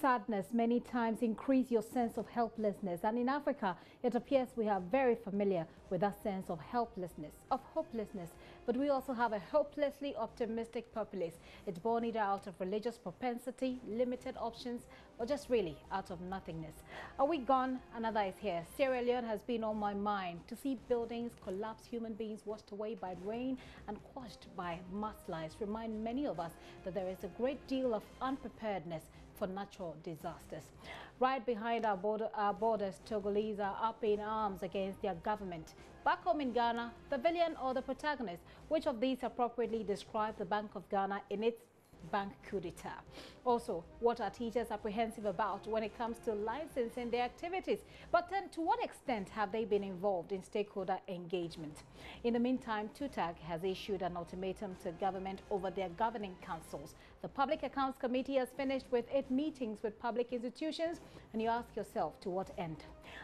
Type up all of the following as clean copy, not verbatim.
sadness many times increase your sense of helplessness. And in Africa, it appears we are very familiar with that sense of helplessness, of hopelessness. But we also have a hopelessly optimistic populace. It's born either out of religious propensity, limited options, or just really out of nothingness. A week gone, another is here. Sierra Leone has been on my mind. To see buildings collapse, human beings washed away by rain and quashed by mudslides remind many of us that there is a great deal of unpreparedness for natural disasters. Right behind our borders, Togolese are up in arms against their government. Back home in Ghana, the villain or the protagonist, which of these appropriately describe the Bank of Ghana in its bank coup d'etat? Also, what are teachers apprehensive about when it comes to licensing their activities? But then, to what extent have they been involved in stakeholder engagement? In the meantime, TUTAG has issued an ultimatum to government over their governing councils. The Public Accounts Committee has finished with 8 meetings with public institutions, and you ask yourself, to what end?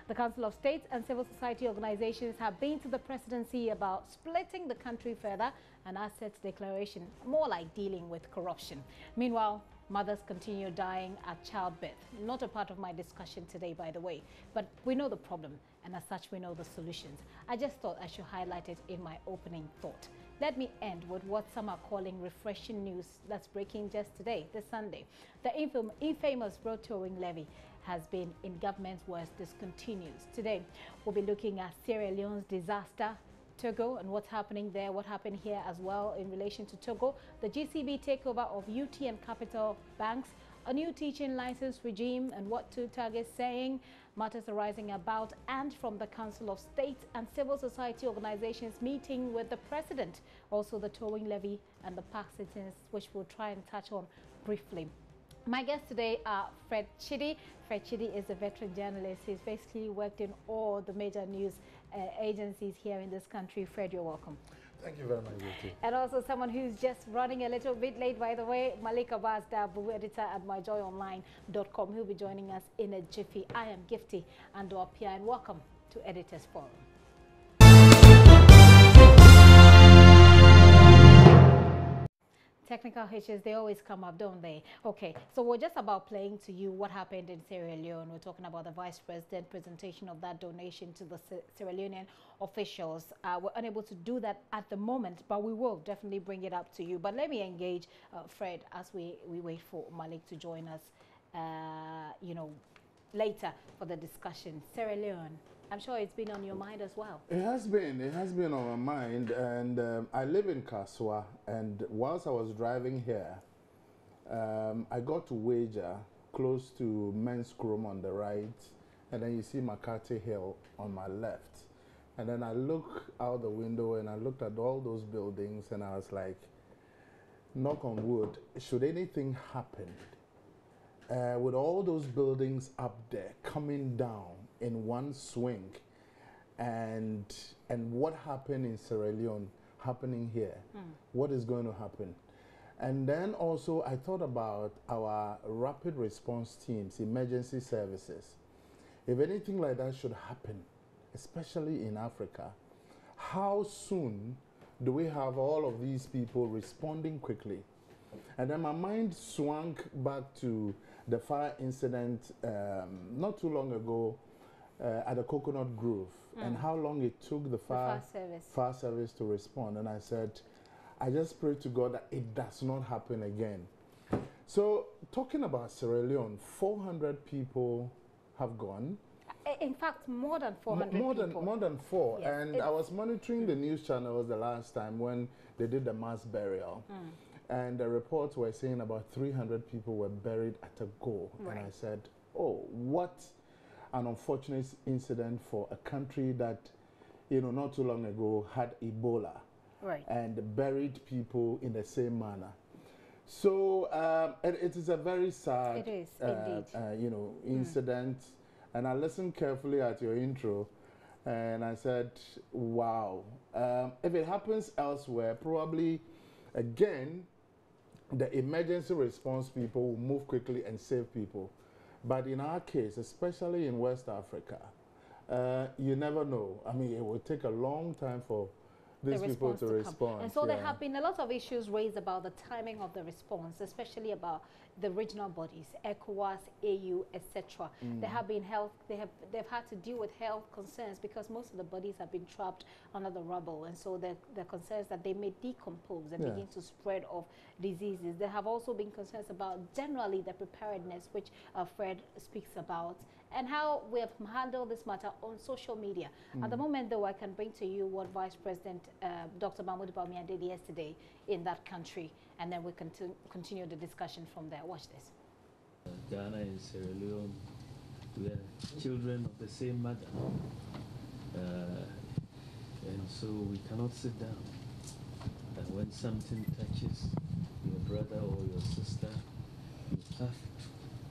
The Council of State and civil society organizations have been to the presidency about splitting the country further, an assets declaration, more like dealing with corruption. Meanwhile, mothers continue dying at childbirth. Not a part of my discussion today, by the way, but we know the problem, and as such, we know the solutions. I just thought I should highlight it in my opening thought. Let me end with what some are calling refreshing news that's breaking just today, this Sunday. The infamous road towing levy has been, in government's words, discontinued. Today, we'll be looking at Sierra Leone's disaster, Togo, and what's happening there, what happened here as well in relation to Togo, the GCB takeover of UT and Capital banks, a new teaching license regime, and what TUTAG is saying, matters arising about and from the Council of State and civil society organizations meeting with the president, also the towing levy and the park sittings, which we'll try and touch on briefly. My guests today are Fred Chidi. Fred Chidi is a veteran journalist. He's basically worked in all the major news agencies here in this country. Fred, you're welcome. Thank you very much, Gifty. And also someone who's just running a little bit late, by the way, Malik Abbas Dabu, editor at myjoyonline.com. He'll be joining us in a jiffy. I am Gifty Ando-Apia, and welcome to Editors Forum. Technical hitches, they always come up, don't they? Okay, so we're just about playing to you what happened in Sierra Leone. We're talking about the vice president presentation of that donation to the Sierra Leonean officials. We're unable to do that at the moment, but we will definitely bring it up to you. But let me engage Fred as we wait for Malik to join us, later for the discussion. Sierra Leone, I'm sure it's been on your mind as well. It has been on my mind, and I live in Kaswa, and whilst I was driving here, I got to Wager, close to Men's Chrome on the right, and then you see McCarthy Hill on my left. And then I look out the window and I looked at all those buildings, and I was like, knock on wood, should anything happen with all those buildings up there coming down in one swing, and what happened in Sierra Leone happening here, what is going to happen? And then also I thought about our rapid response teams, emergency services. If anything like that should happen, especially in Africa, how soon do we have all of these people responding quickly? And then my mind swung back to the fire incident not too long ago at the Coconut Grove, and how long it took the fire service to respond. And I said, I just pray to God that it does not happen again. So talking about Sierra Leone, 400 people have gone. In fact, more than 400 people. More than 4. Yes, and I was monitoring the news channels the last time when they did the mass burial. And the reports were saying about 300 people were buried at a go. Right. And I said, oh, what an unfortunate incident for a country that, not too long ago had Ebola, right, and buried people in the same manner. So it is a very sad, incident. And I listened carefully at your intro, and I said, wow, if it happens elsewhere, probably again, the emergency response people will move quickly and save people. But in our case, especially in West Africa, you never know. I mean, it will take a long time for these people to come. respond. And so there have been a lot of issues raised about the timing of the response, especially about the regional bodies, ECOWAS, AU, etc. They've had to deal with health concerns because most of the bodies have been trapped under the rubble, and so the concerns that they may decompose and begin to spread of diseases. There have also been concerns about generally the preparedness, which Fred speaks about, and how we have handled this matter on social media. At the moment, though, I can bring to you what Vice President Dr. Mahmoud Bawumia did yesterday in that country, and then we can continue the discussion from there. Watch this. Ghana and Sierra Leone, we are children of the same mother, and so we cannot sit down. And when something touches your brother or your sister, you have to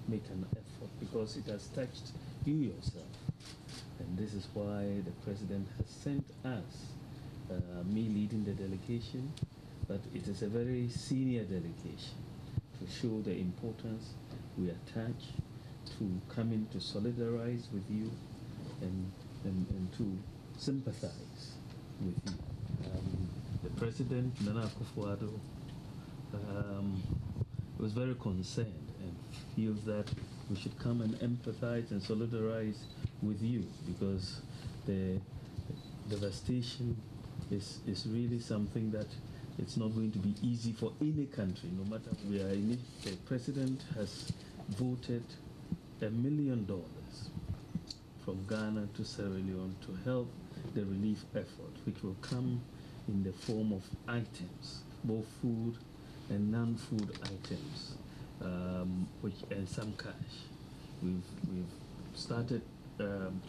make an effort because it has touched you yourself. And this is why the president has sent us, me leading the delegation, but it is a very senior delegation to show the importance we attach to coming to solidarize with you and to sympathize with you. The president, Nana Akufo-Addo, was very concerned and feels that we should come and empathize and solidarize with you because the devastation is really something that it's not going to be easy for any country, no matter where the president has voted $1 million from Ghana to Sierra Leone to help the relief effort, which will come in the form of items, both food and non-food items, and some cash. We've started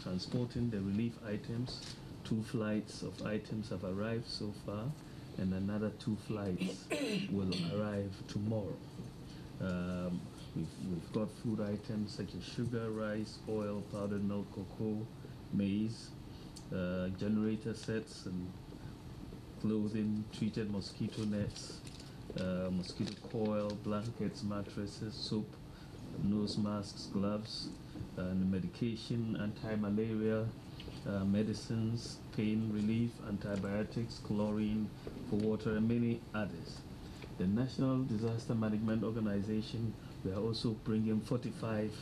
transporting the relief items. 2 flights of items have arrived so far, and another 2 flights will arrive tomorrow. We've got food items such as sugar, rice, oil, powdered milk, cocoa, maize, generator sets and clothing, treated mosquito nets, mosquito coil, blankets, mattresses, soap, nose masks, gloves, and medication, anti-malaria, medicines, pain relief, antibiotics, chlorine for water, and many others. The National Disaster Management Organization, we are also bringing 45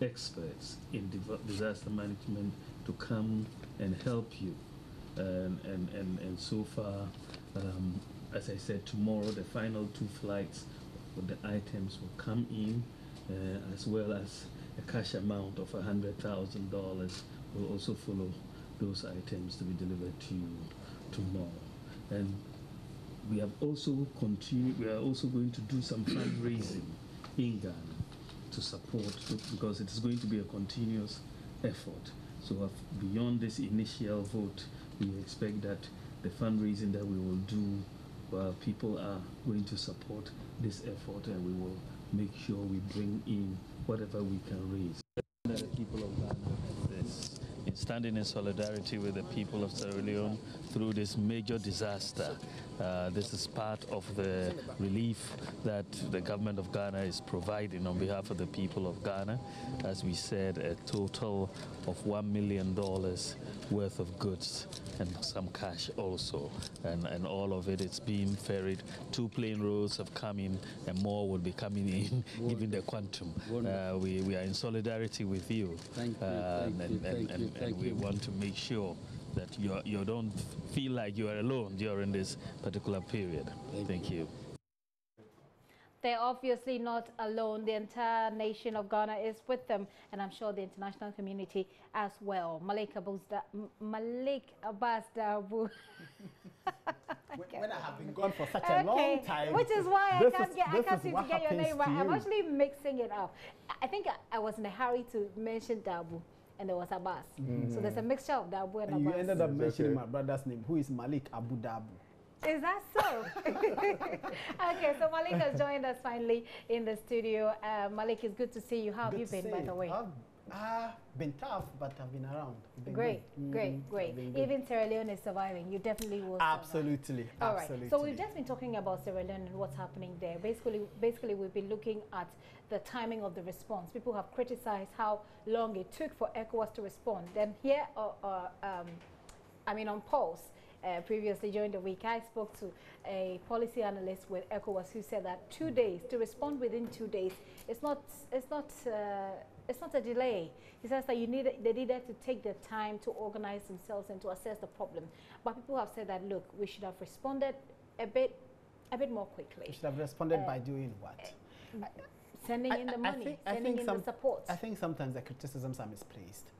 experts in disaster management to come and help you. And so far, as I said, tomorrow the final 2 flights with the items will come in, as well as a cash amount of $100,000 will also follow those items to be delivered to you tomorrow. And we have also continued, we are also going to do some fundraising in Ghana to support, because it is going to be a continuous effort. So beyond this initial vote, we expect that the fundraising that we will do, people are going to support this effort, and we will make sure we bring in whatever we can raise. The people of Ghana is standing in solidarity with the people of Sierra Leone through this major disaster. This is part of the relief that the government of Ghana is providing on behalf of the people of Ghana. As we said, a total of $1 million worth of goods and some cash also. And all of it is being ferried. 2 plane roads have come in, and more will be coming in, given the quantum. We are in solidarity with you. And we want to make sure that you don't feel like you are alone during this particular period. Thank you. They're obviously not alone. The entire nation of Ghana is with them, and I'm sure the international community as well. Malik Abbas Dabu. When I have been gone for such a long time, which is why I can't seem to get your name right. I'm actually mixing it up. I think I was in a hurry to mention Dabu, and there was Abbas. So there's a mixture of Dabu and Abbas. You ended up mentioning my brother's name, who is Malik Abu Dabu. Is that so? Okay, so Malik has joined us finally in the studio. Malik, it's good to see you. How have you been, by the way? I've been tough, but I've been around. Great. Even Sierra Leone is surviving. You definitely will survive. Absolutely. All right. So we've just been talking about Sierra Leone and what's happening there. Basically, we've been looking at the timing of the response. People have criticized how long it took for ECOWAS to respond. Then here, on pulse, previously during the week, I spoke to a policy analyst with ECOWAS who said that 2 days, to respond within 2 days, it's not a delay. He says that they needed to take their time to organize themselves and to assess the problem. But people have said that, look, we should have responded a bit more quickly. We should have responded by doing what? Sending in the money, sending in the support. I think sometimes the criticisms are misplaced.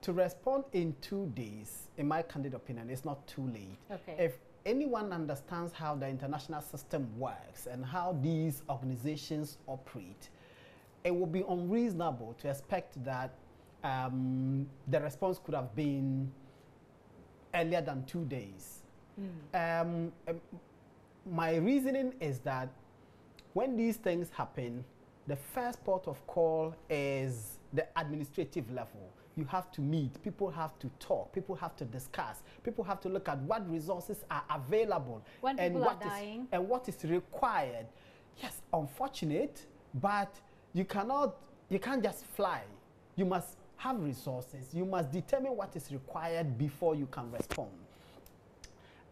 To respond in 2 days, in my candid opinion, is not too late. Okay. If anyone understands how the international system works and how these organizations operate, it would be unreasonable to expect that the response could have been earlier than 2 days. My reasoning is that when these things happen, the first port of call is the administrative level. You have to meet, people have to talk, people have to discuss, people have to look at what resources are available when and people are dying. And what is required. Yes, unfortunate, but you can't just fly. You must have resources. You must determine what is required before you can respond.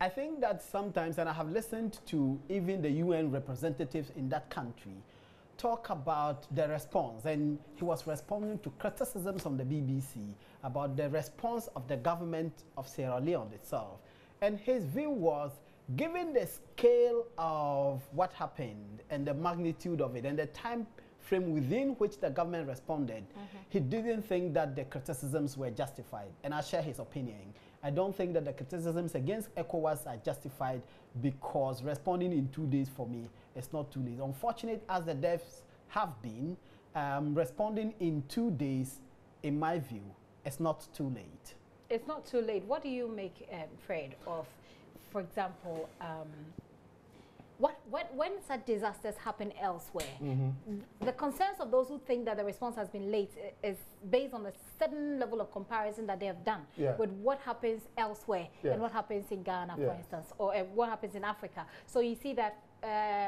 I think that sometimes, and I have listened to even the UN representatives in that country talk about the response, and he was responding to criticisms from the BBC about the response of the government of Sierra Leone itself. And his view was, given the scale of what happened and the magnitude of it and the time frame within which the government responded, he didn't think that the criticisms were justified. And I share his opinion. I don't think that the criticisms against ECOWAS are justified because responding in 2 days for me is not too late. Unfortunate as the deaths have been, responding in 2 days, in my view, is not too late. It's not too late. What do you make, Fred, of, for example, when such disasters happen elsewhere, the concerns of those who think that the response has been late is based on a certain level of comparison that they have done with what happens elsewhere and what happens in Ghana, for instance, or what happens in Africa. So you see that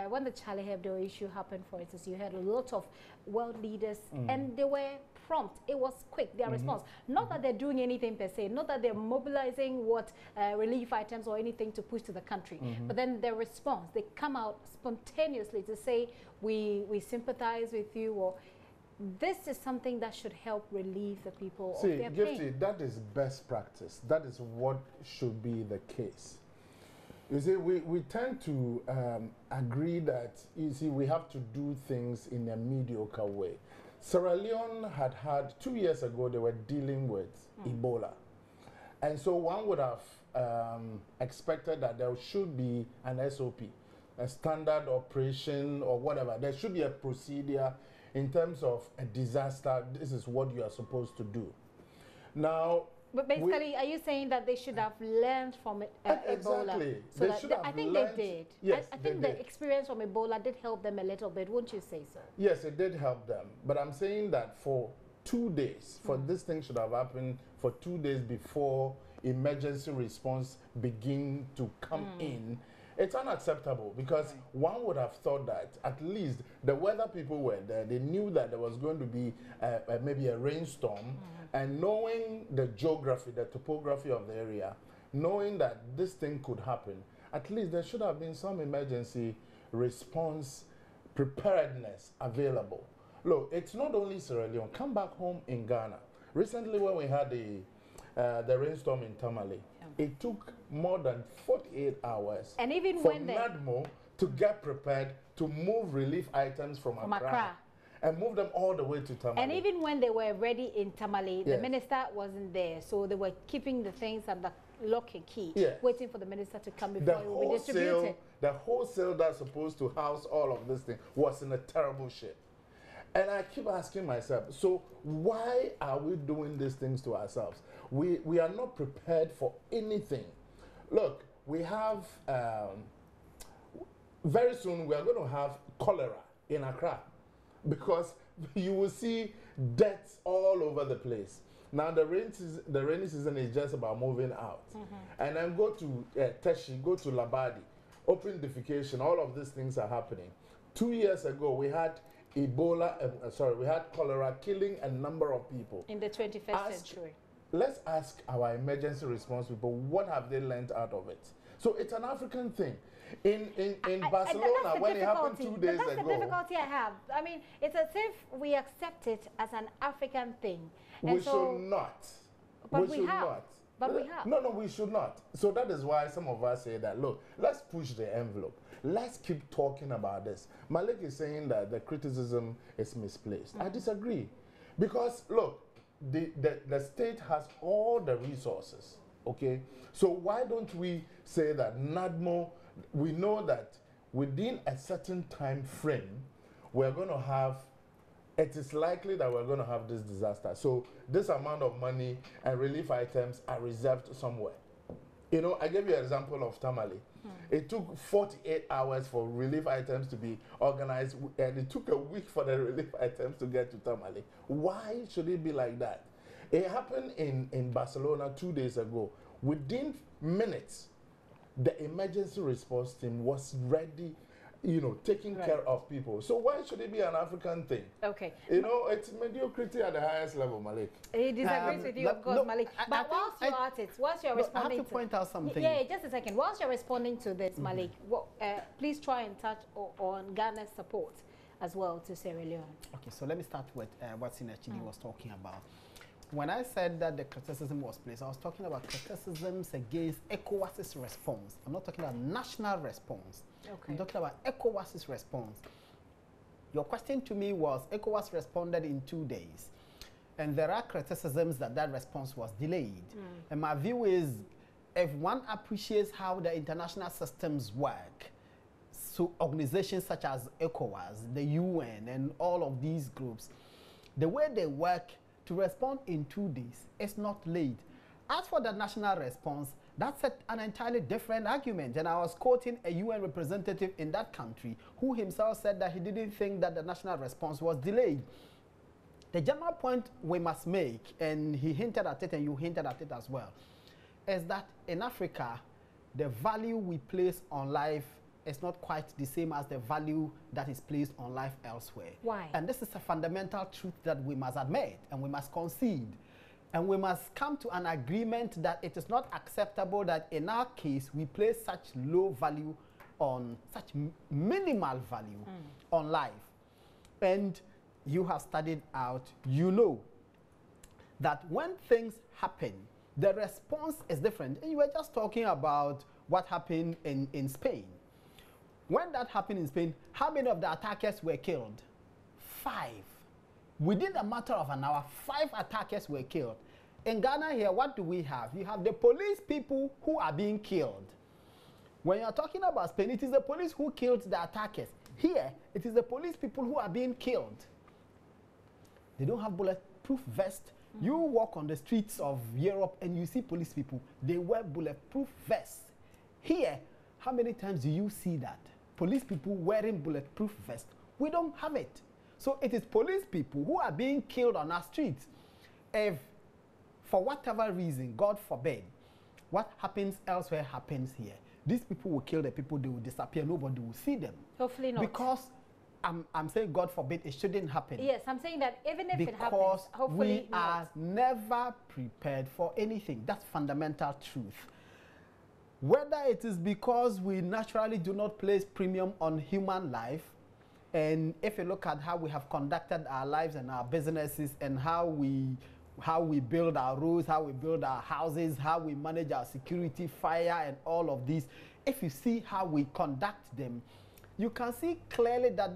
when the Charlie Hebdo issue happened, for instance, you had a lot of world leaders and they were prompt. It was quick, their response. Not that they're doing anything per se, not that they're mobilizing relief items or anything to push to the country, but then their response, they come out spontaneously to say, we sympathize with you, or this is something that should help relieve the people of their pain. See, that is best practice. That is what should be the case. You see, we tend to agree that, you see, we have to do things in a mediocre way. Sierra Leone had 2 years ago, they were dealing with Ebola. And so one would have expected that there should be an SOP, a standard operation or whatever. There should be a procedure in terms of a disaster. This is what you are supposed to do. Now, but basically, are you saying that they should have learned from Ebola? Exactly. So they should have I think learned, they did. Yes, I think the experience from Ebola did help them a little bit, wouldn't you say so? Yes, it did help them. But I'm saying that for 2 days, for this thing should have happened for 2 days before emergency response begin to come in. It's unacceptable because one would have thought that at least the weather people were there, they knew that there was going to be maybe a rainstorm, and knowing the geography, the topography of the area, knowing that this thing could happen, at least there should have been some emergency response preparedness available. Look, it's not only Sierra Leone. Come back home in Ghana. Recently when we had the rainstorm in Tamale, it took more than 48 hours and even for when NADMO to get prepared to move relief items from Accra and move them all the way to Tamale. And even when they were ready in Tamale, the minister wasn't there, so they were keeping the things under lock and key, waiting for the minister to come before it would be distributed. The wholesale that's supposed to house all of this thing was in a terrible shape. And I keep asking myself, so why are we doing these things to ourselves? We are not prepared for anything. Look, we have, very soon we are going to have cholera in Accra because you will see deaths all over the place. Now the rainy season is just about moving out. And then go to Teshi, go to Labadi, open defecation, all of these things are happening. 2 years ago, we had Ebola, we had cholera killing a number of people. In the 21st century. let's ask our emergency response people, what have they learned out of it? So it's an African thing. In Barcelona, when it happened 2 days ago. That's the difficulty I have. I mean, it's as if we accept it as an African thing. And we should not. But we we should have. not. But we have. No, we should not. So that is why some of us say that, look, let's push the envelope. Let's keep talking about this. Malik is saying that the criticism is misplaced. I disagree. Because, look, the state has all the resources, okay? So why don't we say that NADMO, we know that within a certain time frame, we're going to have, it is likely that we're going to have this disaster. So this amount of money and relief items are reserved somewhere. You know, I gave you an example of Tamale. It took 48 hours for relief items to be organized, and it took a week for the relief items to get to Tamale. Why should it be like that? It happened in Barcelona 2 days ago. Within minutes, the emergency response team was ready, you know, taking care of people. So why should it be an African thing? Okay. You know, it's mediocrity at the highest level, Malik. He disagrees with you, of course, Malik. But whilst you're at it, whilst you're responding, I have to point out something. Yeah, just a second. Whilst you're responding to this, Malik, please try and touch on Ghana's support as well to Sierra Leone. Okay, so let me start with what Sinachidi was talking about. When I said that the criticism was placed, I was talking about criticisms against ECOWAS's response. I'm not talking about national response. Okay. I'm talking about ECOWAS's response. Your question to me was, ECOWAS responded in 2 days. And there are criticisms that that response was delayed. And my view is, if one appreciates how the international systems work, so organizations such as ECOWAS, the UN, and all of these groups, the way they work, to respond in 2 days is not late. As for the national response, that's an entirely different argument. And I was quoting a UN representative in that country who himself said that he didn't think that the national response was delayed. The general point we must make, and he hinted at it and you hinted at it as well, is that in Africa, the value we place on life is not quite the same as the value that is placed on life elsewhere. Why? And this is a fundamental truth that we must admit and we must concede. And we must come to an agreement that it is not acceptable that in our case we place such low value on, such minimal value on life. And you have studied out, you know that when things happen, the response is different. And you were just talking about what happened in Spain. When that happened in Spain, how many of the attackers were killed? 5. Within a matter of an hour, 5 attackers were killed. In Ghana here, what do we have? You have the police people who are being killed. When you're talking about Spain, it is the police who killed the attackers. Here, it is the police people who are being killed. They don't have bulletproof vests. You walk on the streets of Europe and you see police people. They wear bulletproof vests. Here, how many times do you see that? Police people wearing bulletproof vests. We don't have it. So it is police people who are being killed on our streets. If, for whatever reason, God forbid, what happens elsewhere happens here, these people will kill the people, they will disappear, nobody will see them. Hopefully not. Because I'm saying, God forbid, it shouldn't happen. Yes, I'm saying that even if it happens, because hopefully we are never prepared for anything. That's fundamental truth. Whether it is because we naturally do not place premium on human life, and if you look at how we have conducted our lives and our businesses and how we build our roads, how we build our houses, how we manage our security, fire, and all of these, if you see how we conduct them, you can see clearly that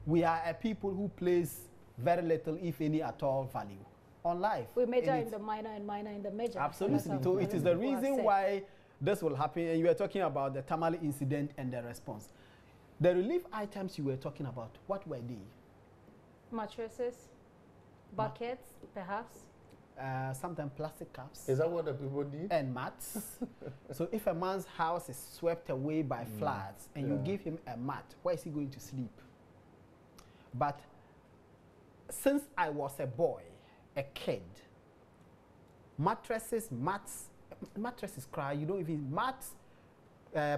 we are a people who place very little, if any at all, value on life. We major in the minor and minor in the major. Absolutely. So it is the reason why this will happen. And you were talking about the Tamale incident and the response. The relief items you were talking about, what were they? Mattresses, buckets, perhaps. Sometimes plastic cups. Is that what the people need? And mats. So if a man's house is swept away by floods and you give him a mat, where is he going to sleep? But since I was a boy, a kid, mattresses, mattresses cry, you don't even, mats,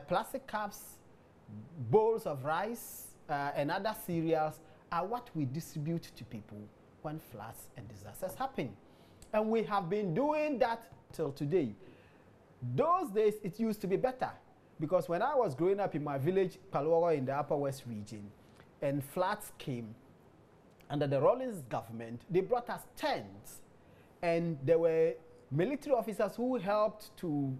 plastic cups, bowls of rice, and other cereals are what we distribute to people when floods and disasters happen. And we have been doing that till today. Those days, it used to be better. Because when I was growing up in my village, Paluoro, in the Upper West region, and floods came under the Rawlings government, they brought us tents. And there were military officers who helped to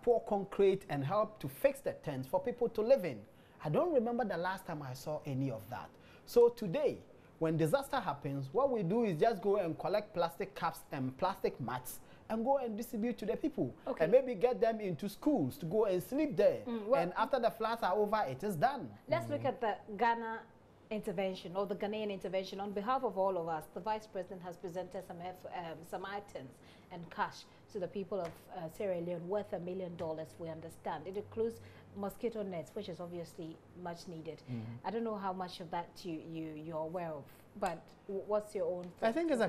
pour concrete and helped to fix the tents for people to live in. I don't remember the last time I saw any of that. So today, when disaster happens, what we do is just go and collect plastic cups and plastic mats and go and distribute to the people. Okay. And maybe get them into schools to go and sleep there. Well, and after the floods are over, it is done. Let's look at the Ghana intervention, or the Ghanaian intervention. On behalf of all of us, the Vice President has presented some items and cash to the people of Sierra Leone worth $1 million, we understand. It includes mosquito nets, which is obviously much needed. I don't know how much of that you're aware of, but what's your own thoughts? I think it's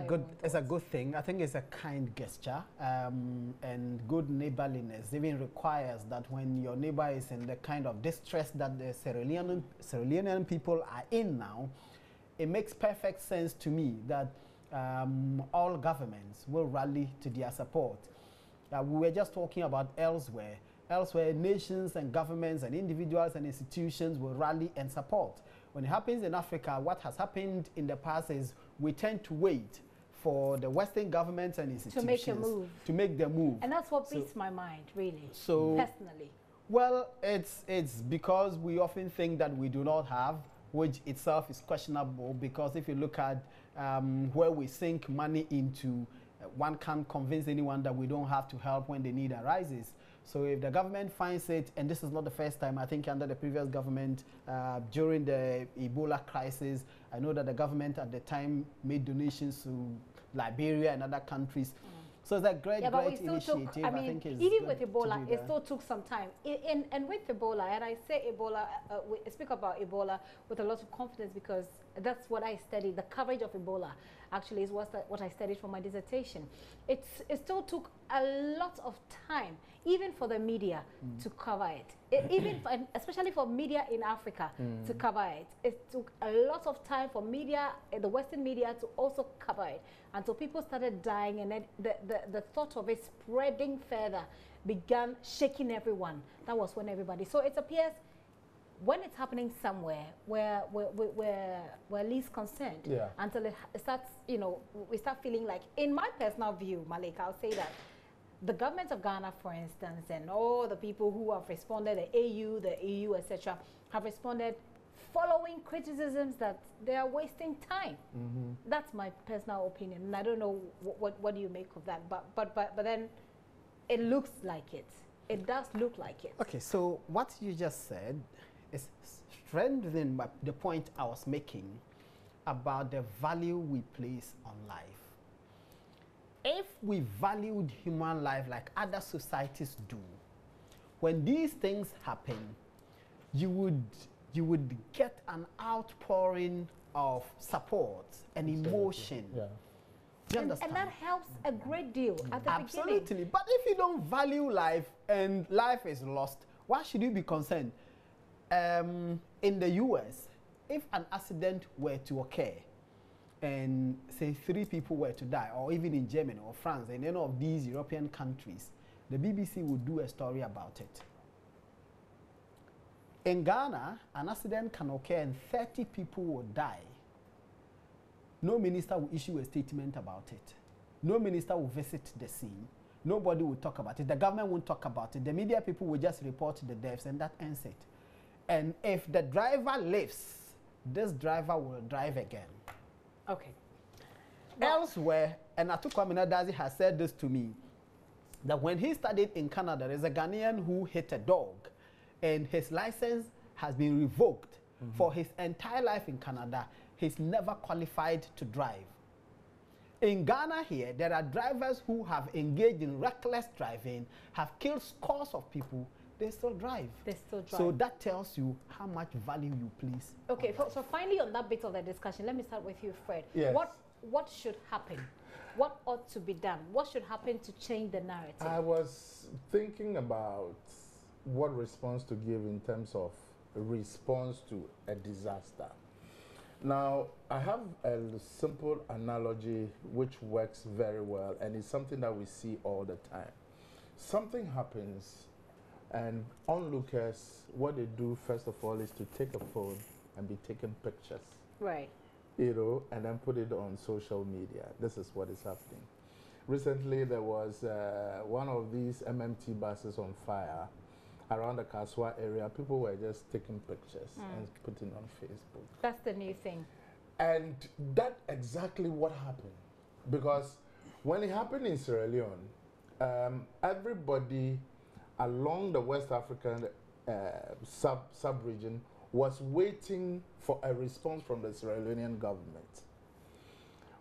a good thing. I think it's a kind gesture, and good neighborliness even requires that when your neighbor is in the kind of distress that the Sierra Leonean people are in now, it makes perfect sense to me that all governments will rally to their support. We were just talking about elsewhere. Elsewhere, nations and governments and individuals and institutions will rally and support. When it happens in Africa, what has happened in the past is we tend to wait for the Western governments and institutions to make the move. And that's what beats my mind, really, personally. Well, it's because we often think that we do not have, which itself is questionable, because if you look at where we sink money into, one can't convince anyone that we don't have to help when the need arises. So if the government finds it, and this is not the first time, I think under the previous government, during the Ebola crisis, I know that the government at the time made donations to Liberia and other countries. So it's a great initiative. I mean, even with Ebola, it still took some time. And with Ebola, and I say Ebola, we speak about Ebola with a lot of confidence because that's what I studied. The coverage of Ebola actually is what I studied for my dissertation. It still took a lot of time, even for the media to cover it. Especially for media in Africa to cover it. It took a lot of time for media, the Western media, to also cover it until people started dying, and then the thought of it spreading further began shaking everyone. That was when everybody. So it appears when it's happening somewhere where we're least concerned, until it starts, we start feeling like, in my personal view, Malik, I'll say that the government of Ghana, for instance, and all the people who have responded, the AU, the EU, etc., have responded following criticisms that they are wasting time. That's my personal opinion, and I don't know what do you make of that. But then it looks like it. It does look like it. Okay, so what you just said is strengthening the point I was making about the value we place on life. If we valued human life like other societies do, when these things happen, you would get an outpouring of support and emotion. Yeah. Do you understand? And that helps a great deal at the beginning. Absolutely. But if you don't value life and life is lost, why should you be concerned? In the US, if an accident were to occur and say 3 people were to die, or even in Germany or France and any of these European countries, the BBC would do a story about it. In Ghana, an accident can occur and 30 people will die. No minister will issue a statement about it. No minister will visit the scene. Nobody will talk about it. The government won't talk about it. The media people will just report the deaths, and that ends it. And if the driver lives, this driver will drive again. Okay. Elsewhere, and Atukwame Nadazi has said this to me, that when he studied in Canada, there's a Ghanaian who hit a dog, and his license has been revoked for his entire life in Canada. He's never qualified to drive. In Ghana here, there are drivers who have engaged in reckless driving, have killed scores of people. They still drive. They still drive. So that tells you how much value you place. Okay, so finally on that bit of the discussion, let me start with you, Fred. Yes. What should happen? What ought to be done? What should happen to change the narrative? I was thinking about what response to give in terms of response to a disaster. Now, I have a simple analogy which works very well, and it's something that we see all the time. Something happens, and onlookers, what they do first of all is to take a phone and be taking pictures, Right. and then put it on social media. This is what is happening. Recently, there was one of these MMT buses on fire around the Kaswa area. People were just taking pictures and putting on Facebook. That's the new thing. And that's exactly what happened. Because when it happened in Sierra Leone, everybody along the West African sub-region was waiting for a response from the Sierra Leonean government.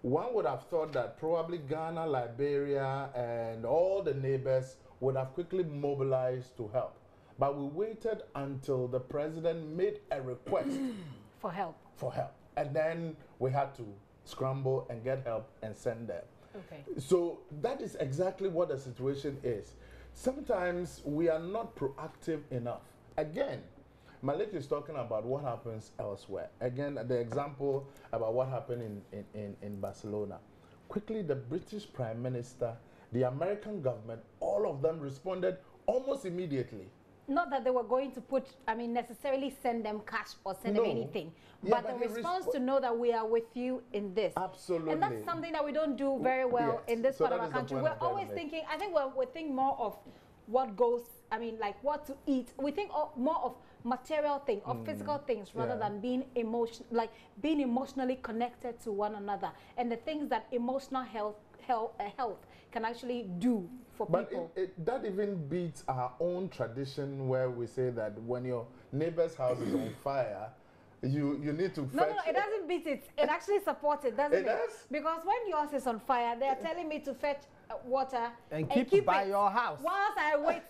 One would have thought that probably Ghana, Liberia, and all the neighbors would have quickly mobilized to help. But we waited until the president made a request For help. And then we had to scramble and get help and send them. Okay. So that is exactly what the situation is. Sometimes we are not proactive enough. Again, Malik is talking about what happens elsewhere. Again, the example about what happened in Barcelona. Quickly, the British Prime Minister, the American government, all of them responded almost immediately. Not that they were going to necessarily send them cash or send them anything, Yeah, but the response to know that we are with you in this. Absolutely. And that's something that we don't do very well in this So part of that our is the country. point We're I'm trying to always make. thinking, I think we think more of what goes, like what to eat. We think more of material things, of physical things, rather than being being emotionally connected to one another, and the things that emotional health can actually do for people. But that even beats our own tradition where we say that when your neighbor's house is on fire, you need to No, fetch... it doesn't beat it. It actually supports it, doesn't it? It does? Because when yours is on fire, they are telling me to fetch water and keep by it your house. whilst I wait.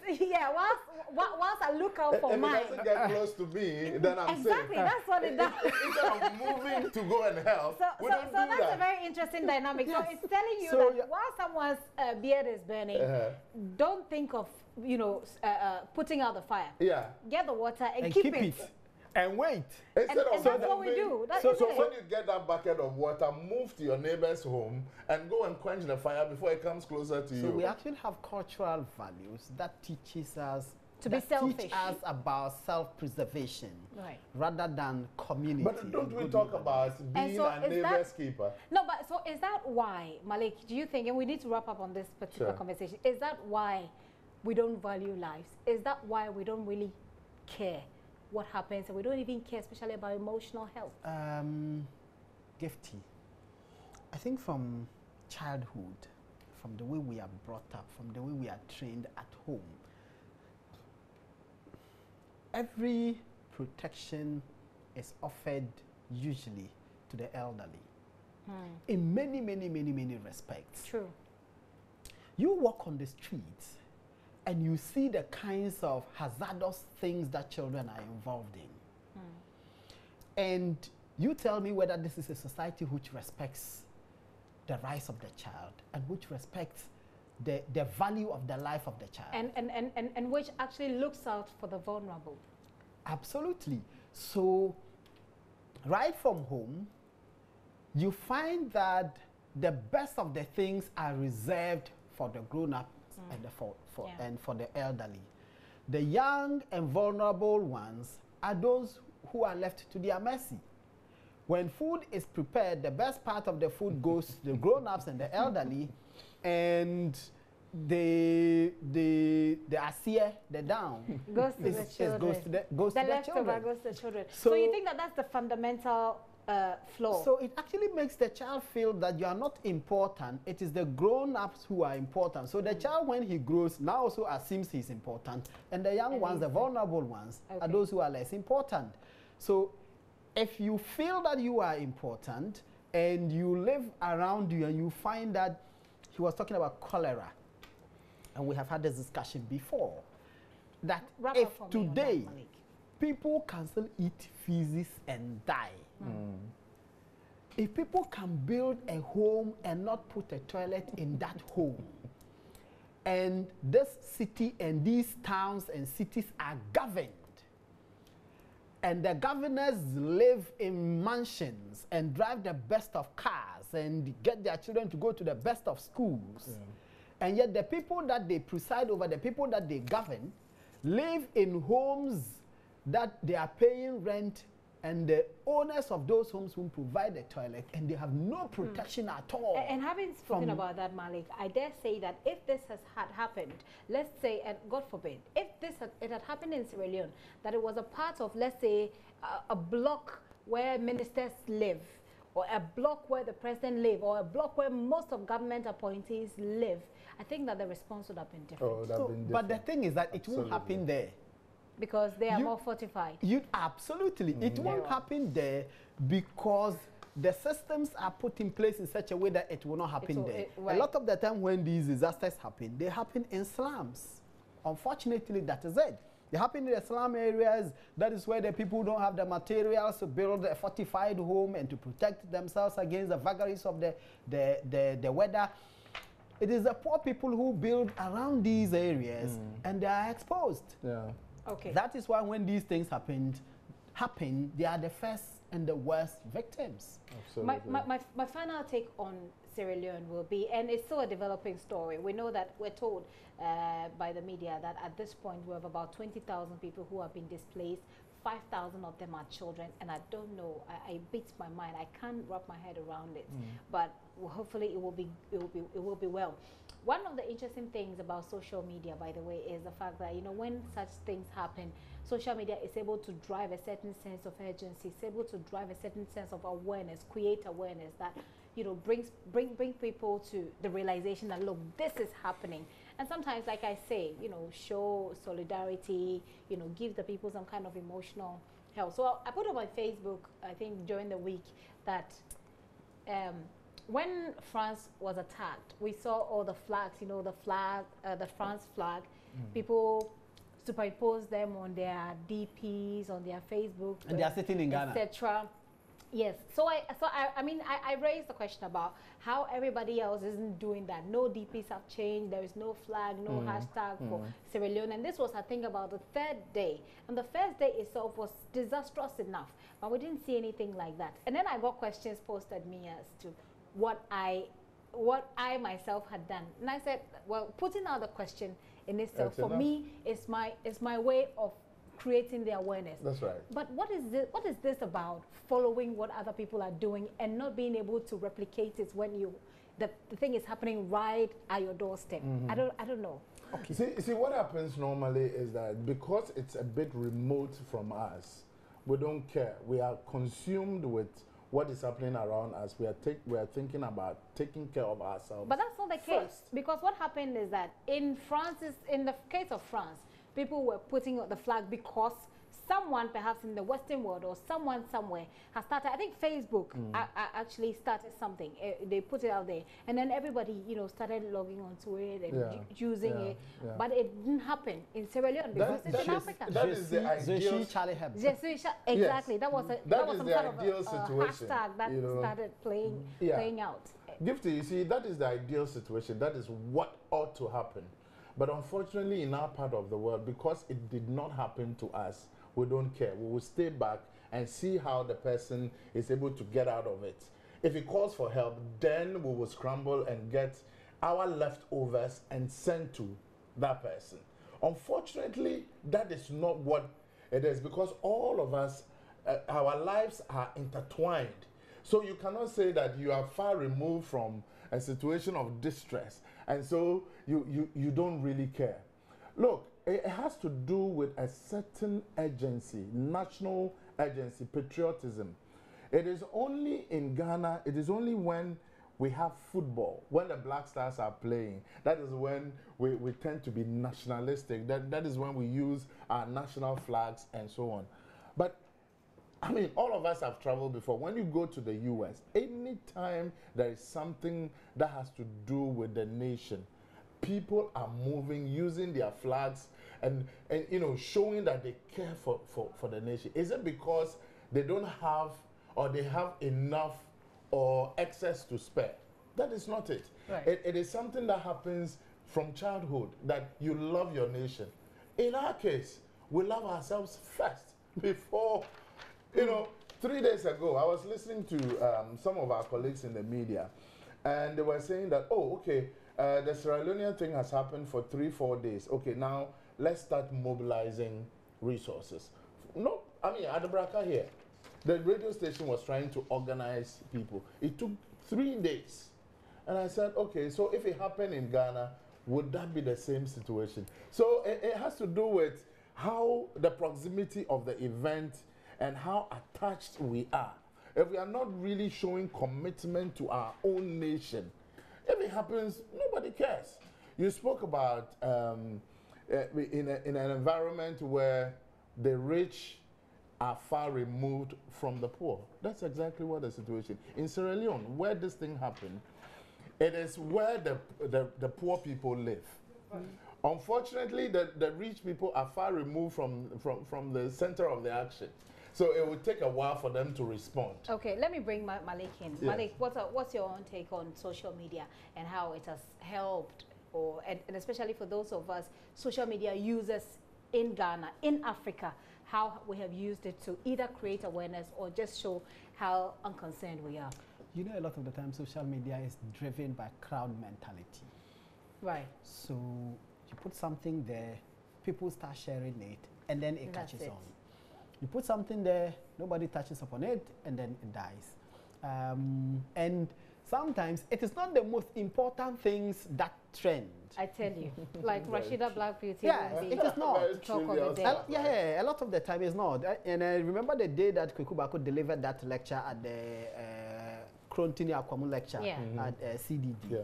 Whilst I look out for If mine. it doesn't get close to me, then I'm Exactly, safe. that's what it does. Instead of moving to go and help, So we don't do that's that. a very interesting dynamic. Yes. So it's telling you So that while someone's beard is burning, don't think of putting out the fire. Yeah. Get the water and, And keep it. and wait. Instead of and that's what we moving- do. So Isn't it? when you get that bucket of water, move to your neighbor's home and go and quench the fire before it comes closer to So you. we actually have cultural values that teaches us To be selfish. Teach us about self-preservation Right. rather than community. But don't and we good talk neighborhood. about being so a is neighbor's keeper? No, but so is that why, Malik, do you think, and we need to wrap up on this particular Sure. conversation, is that why we don't value lives? Is that why we don't really care what happens, and we don't even care especially about emotional health? Gifty. I think from childhood, from the way we are brought up, from the way we are trained at home, every protection is offered usually to the elderly in many respects. True. You walk on the streets and you see the kinds of hazardous things that children are involved in. And you tell me whether this is a society which respects the rights of the child and which respects the value of the life of the child. And which actually looks out for the vulnerable. Absolutely. So, right from home, you find that the best of the things are reserved for the grown-up and for the elderly. The young and vulnerable ones are those who are left to their mercy. When food is prepared, the best part of the food goes to the grown-ups and the elderly, and the asia, the down, Goes to the children. goes to the leftover children. goes to the children. So you think that that's the fundamental flaw? So it actually makes the child feel that you are not important. It is the grown-ups who are important. So the child, when he grows, now also assumes he's important. And the young ones, the vulnerable ones, are those who are less important. So if you feel that you are important and you live around you and you find that, he was talking about cholera, and we have had this discussion before, that Wrap if up for me on that, today Malik. people can still eat feces and die, if people can build a home and not put a toilet in that home, and this city and these towns and cities are governed and the governors live in mansions and drive the best of cars and get their children to go to the best of schools. Yeah. And yet the people that they preside over, the people that they govern, live in homes that they are paying rent, and the owners of those homes will provide the toilet, and they have no protection at all. And having spoken about that, Malik, I dare say that if this had happened, let's say, and God forbid, if it had happened in Sierra Leone, that it was a part of, let's say, a block where ministers live, or a block where the president lives, or a block where most of government appointees live, I think that the response would have been different. Oh, would have been different. But the thing is that it won't happen there. Because they are more fortified. Absolutely. It won't happen there because the systems are put in place in such a way that it will not happen there. Right. A lot of the time when these disasters happen, they happen in slums. Unfortunately, that is it. They happen in the slum areas. That is where the people don't have the materials to build a fortified home and to protect themselves against the vagaries of the weather. It is the poor people who build around these areas and they are exposed. Yeah. Okay. That is why when these things happen, they are the first and the worst victims. Absolutely. My final take on Sierra Leone will be, and it's still a developing story. We know that we're told by the media that at this point we have about 20,000 people who have been displaced. 5,000 of them are children, and I don't know. I beats my mind. I can't wrap my head around it. But hopefully it will be well. One of the interesting things about social media, by the way, is the fact that, you know, when such things happen, social media is able to drive a certain sense of urgency, it's able to drive a certain sense of awareness, create awareness that, you know, bring people to the realization that, look, this is happening. And sometimes, like I say, you know, show solidarity, you know, give the people some kind of emotional help. So I put on my Facebook, I think during the week, that when France was attacked, we saw all the flags, you know, the France flag. People superimpose them on their DPs, on their Facebook, and they are sitting in Ghana, etc. Yes. So I mean, I raised the question about how everybody else isn't doing that. No DPs have changed. There is no flag, no hashtag for Sierra Leone. And this was, I think, about the third day. And the first day itself was disastrous enough, but we didn't see anything like that. And then I got questions posted me as to what I myself had done. And I said, well, putting out the question in itself, for me, is my way of creating the awareness. That's right. But what is this about, following what other people are doing and not being able to replicate it when the thing is happening right at your doorstep? I don't know. Okay. See, what happens normally is that because it's a bit remote from us, we don't care. We are consumed with what is happening around us. We are thinking about taking care of ourselves. But that's not the case, because what happened is that in the case of France, people were putting out the flag because someone, perhaps in the Western world or someone somewhere, has started. I think Facebook actually started something. They put it out there, and then everybody, you know, started logging onto it and using it. Yeah. But it didn't happen in Sierra Leone because it's in Africa. That is the ideal. Exactly. That was some kind of a hashtag that started playing out. Gifty, you see, that is the ideal situation. That is what ought to happen. But unfortunately, in our part of the world, because it did not happen to us, we don't care. We will stay back and see how the person is able to get out of it. If it calls for help, then we will scramble and get our leftovers and send to that person. Unfortunately, that is not what it is, because all of us, our lives are intertwined. So you cannot say that you are far removed from a situation of distress, and so you don't really care. Look, it has to do with a certain urgency, national urgency, patriotism. It is only in Ghana, it is only when we have football, when the Black Stars are playing, that is when we tend to be nationalistic. That is when we use our national flags and so on. But I mean, all of us have traveled before. When you go to the US, anytime there is something that has to do with the nation, people are moving, using their flags and you know, showing that they care for the nation. Is it because they don't have, or they have enough or excess to spare? That is not it. Right. It is something that happens from childhood, that you love your nation. In our case, we love ourselves first. before, you know, 3 days ago, I was listening to some of our colleagues in the media, and they were saying that, oh, okay, the Sierra Leonean thing has happened for 3-4 days. Okay, now let's start mobilizing resources. No, I mean, at the Braka here, the radio station was trying to organize people. It took 3 days. And I said, okay, so if it happened in Ghana, would that be the same situation? So it has to do with how the proximity of the event and how attached we are. If we are not really showing commitment to our own nation, if it happens, nobody cares. You spoke about in an environment where the rich are far removed from the poor. That's exactly what the situation. In Sierra Leone, where this thing happened, it is where the poor people live. Unfortunately, the rich people are far removed from the center of the action. So it would take a while for them to respond. Okay, let me bring Malik in. Yes. Malik, what's your own take on social media and how it has helped, and especially for those of us social media users in Ghana, in Africa, how we have used it to either create awareness or just show how unconcerned we are? You know, a lot of the time social media is driven by crowd mentality. Right. So you put something there, people start sharing it, and then it That's catches it. on. You put something there, nobody touches upon it, and then it dies. And sometimes it is not the most important things that trend. I tell you, like Rashida Black Beauty. Yeah, will be it is not. Very talk of trivial the day. stuff, right? Yeah, a lot of the time it's not. And I remember the day that Kwekubako delivered that lecture at the Krontini Akwamu lecture Yeah. at CDD. Yeah.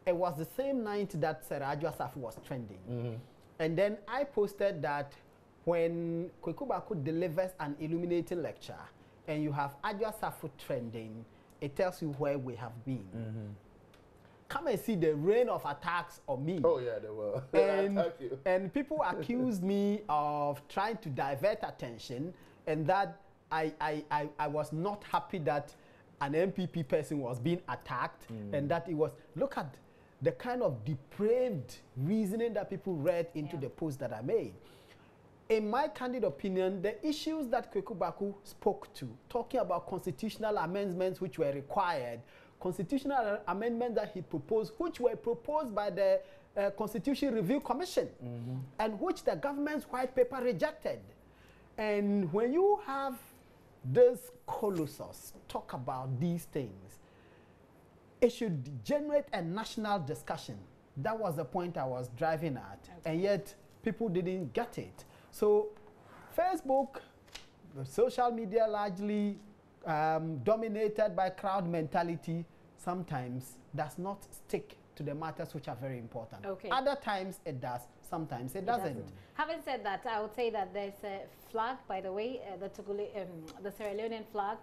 It was the same night that Sarah Adwa Safu was trending. And then I posted that when Kwekubako delivers an illuminating lecture and you have Adwa Safu trending, it tells you where we have been. Come and see the rain of attacks on me. Oh yeah, they will. And people accused me of trying to divert attention, and that I was not happy that an MPP person was being attacked, and that it was, look at the kind of depraved reasoning that people read into the post that I made. In my candid opinion, the issues that Kwekubaku spoke to, talking about constitutional amendments which were required, constitutional amendments that he proposed, which were proposed by the Constitution Review Commission, and which the government's white paper rejected. And when you have this colossus talk about these things, it should generate a national discussion. That was the point I was driving at, and yet people didn't get it. So Facebook, the social media largely dominated by crowd mentality, sometimes does not stick to the matters which are very important. Okay. Other times it does, sometimes it doesn't. Having said that, I would say that there's a flag, by the way, the Sierra Leonean flag,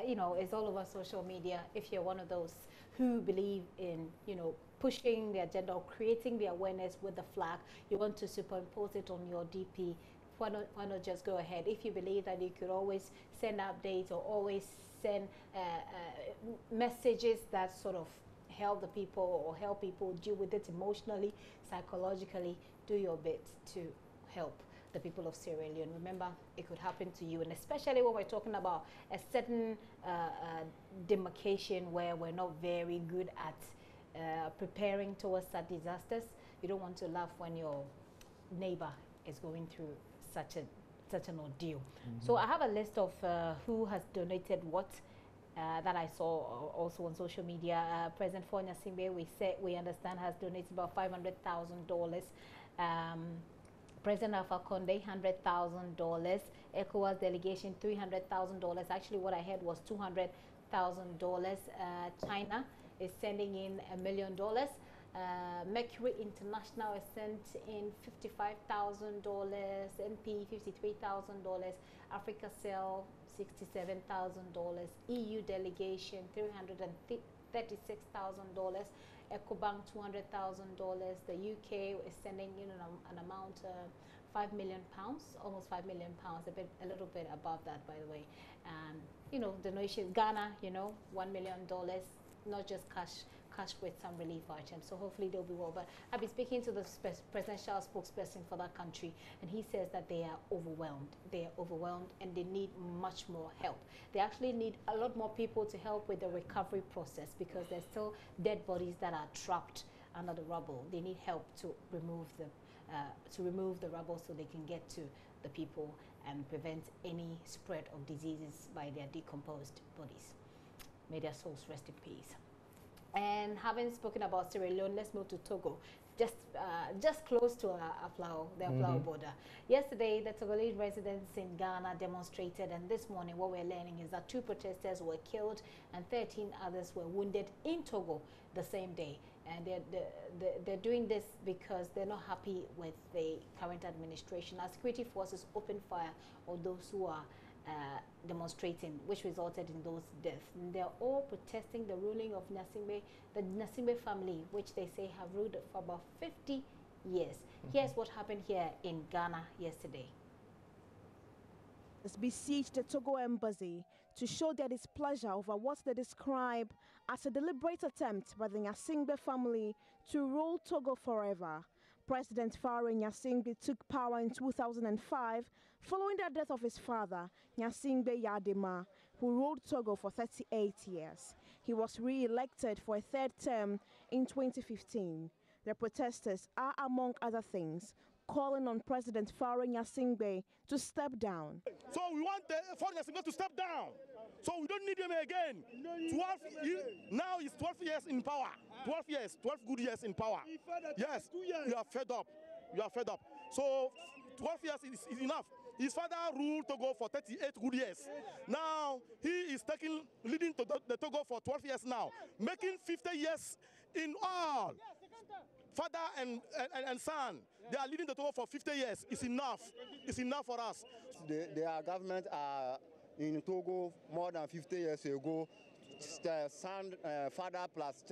you know, is all over social media. If you're one of those who believe in, you know, pushing the agenda or creating the awareness with the flag, you want to superimpose it on your DP, why not just go ahead? If you believe that you could always send updates or always send messages that sort of help the people or help people deal with it emotionally, psychologically, do your bit to help the people of Sierra Leone. Remember, it could happen to you, and especially when we're talking about a certain demarcation where we're not very good at preparing towards such disasters. You don't want to laugh when your neighbor is going through such an ordeal. So I have a list of who has donated what that I saw also on social media. President Fonya Simbe, we understand, has donated about $500,000. President Alpha Conde, $100,000. ECOWAS delegation, $300,000. Actually, what I heard was $200,000. China is sending in $1 million. Mercury International is sent in $55,000. NP $53,000. Africa Cell $67,000. EU delegation $336,000. EcoBank $200,000. The UK is sending in an amount £5 million, almost £5 million, a little bit above that, by the way. And you know, donations. Ghana, you know, $1 million, not just cash with some relief items. So hopefully they'll be well. But I've been speaking to the presidential spokesperson for that country, and he says that they are overwhelmed. They are overwhelmed and they need much more help. They actually need a lot more people to help with the recovery process because there's still dead bodies that are trapped under the rubble. They need help to remove the rubble so they can get to the people and prevent any spread of diseases by their decomposed bodies. May their souls rest in peace. And having spoken about Sierra Leone, let's move to Togo, just close to the Aflao border. Yesterday, the Togolese residents in Ghana demonstrated, and this morning what we're learning is that 2 protesters were killed and 13 others were wounded in Togo the same day. And they're doing this because they're not happy with the current administration. Our security forces opened fire on those who are demonstrating, which resulted in those deaths. And they're all protesting the ruling of Gnassingbé, the Gnassingbé family, which they say have ruled for about 50 years. Here's what happened here in Ghana yesterday. Besieged the Togo embassy to show their displeasure over what they describe as a deliberate attempt by the Gnassingbé family to rule Togo forever. President Faure Gnassingbé took power in 2005 following the death of his father, Gnassingbé Yadema, who ruled Togo for 38 years. He was re-elected for a 3rd term in 2015. The protesters are, among other things, calling on President Faure Gnassingbé to step down. So we want Faure Gnassingbé to step down. So we don't need him again. 12 now he's 12 years in power. 12 years, 12 good years in power. Yes, you are fed up. You are fed up. So 12 years is enough. His father ruled Togo for 38 good years. Now he is leading to the Togo for 12 years now, making 50 years in all. Father and son, they are leading the Togo for 50 years. It's enough. It's enough for us. Their government are in Togo more than 50 years ago. Father plus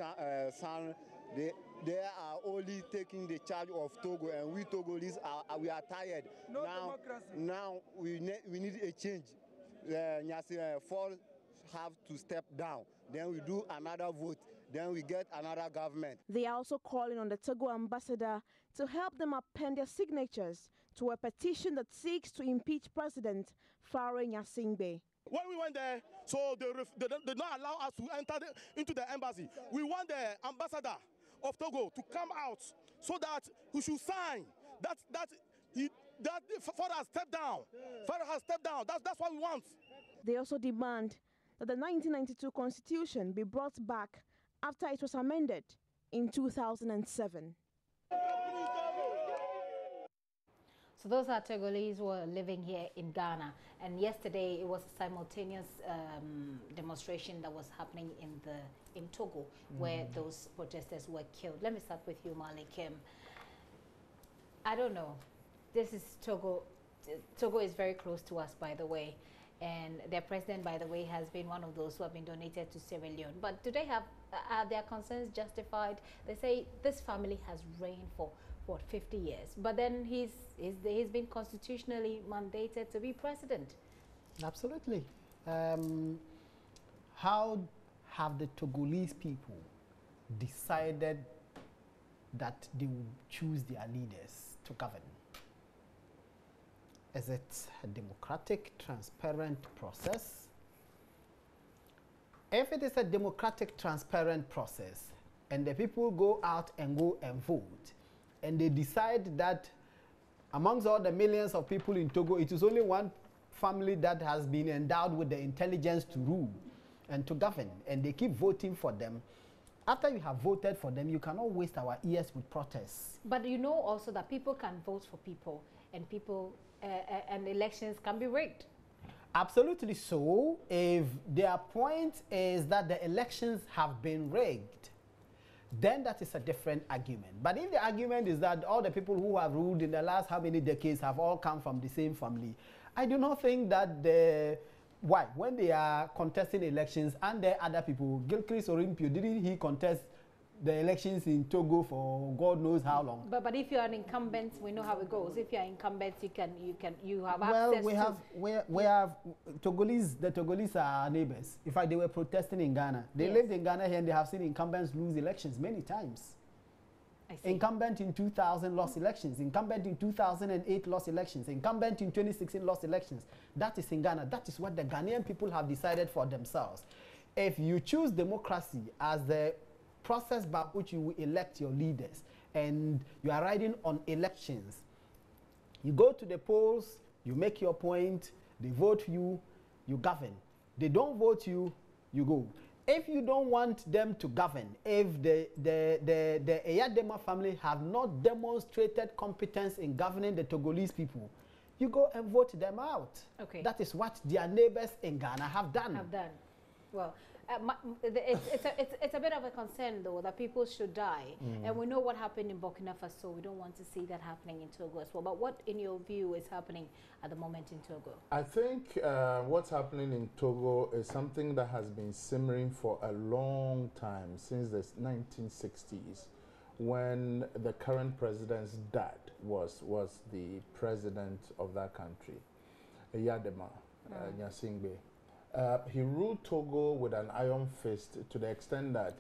son, they are only taking the charge of Togo, and we Togolese we are tired. Now we need a change. Faure have to step down. Then we do another vote. Then we get another government. They are also calling on the Togo ambassador to help them append their signatures to a petition that seeks to impeach President Faure Gnassingbé. When we went there, so they did not allow us to enter into the embassy. We want the ambassador of Togo to come out so that we should sign that Faure has stepped down. Faure has stepped down. That's what we want. They also demand that the 1992 constitution be brought back after it was amended in 2007. So those are Togolese who are living here in Ghana. And yesterday it was a simultaneous demonstration that was happening in Togo, where those protesters were killed. Let me start with you, Malikim. I don't know. This is Togo. Togo is very close to us, by the way. And their president, by the way, has been one of those who have been donated to Sierra Leone. But do they have, are their concerns justified? They say this family has reigned for, what, 50 years. But then he's been constitutionally mandated to be president. Absolutely. How have the Togolese people decided that they will choose their leaders to govern? Is it a democratic, transparent process? If it is a democratic, transparent process, and the people go out and vote, and they decide that amongst all the millions of people in Togo, it is only one family that has been endowed with the intelligence to rule and to govern, and they keep voting for them. After you have voted for them, you cannot waste our ears with protests. But you know also that people can vote for people, and and elections can be rigged. Absolutely so. If their point is that the elections have been rigged, then that is a different argument. But if the argument is that all the people who have ruled in the last how many decades have all come from the same family, I do not think that when they are contesting elections and there are other people, Gilchrist Orimpio, didn't he contest the elections in Togo for God knows how long. But if you're an incumbent, we know how it goes. If you're incumbent, you have Well, access we have Togolese. The Togolese are our neighbors. In fact, they were protesting in Ghana. They lived in Ghana here, and they have seen incumbents lose elections many times. I see. Incumbent in 2000 lost elections. Incumbent in 2008 lost elections. Incumbent in 2016 lost elections. That is in Ghana. That is what the Ghanaian people have decided for themselves. If you choose democracy as the process by which you will elect your leaders, and you are riding on elections, you go to the polls, you make your point, they vote you, you govern. They don't vote you, you go. If you don't want them to govern, if the Eyadema family have not demonstrated competence in governing the Togolese people, you go and vote them out. Okay. That is what their neighbors in Ghana have done. Well, it's a bit of a concern, though, that people should die. And we know what happened in Burkina Faso. We don't want to see that happening in Togo as well. But what, in your view, is happening at the moment in Togo? I think what's happening in Togo is something that has been simmering for a long time, since the 1960s, when the current president's dad was the president of that country, Eyadema Nyasingbe. He ruled Togo with an iron fist, to the extent that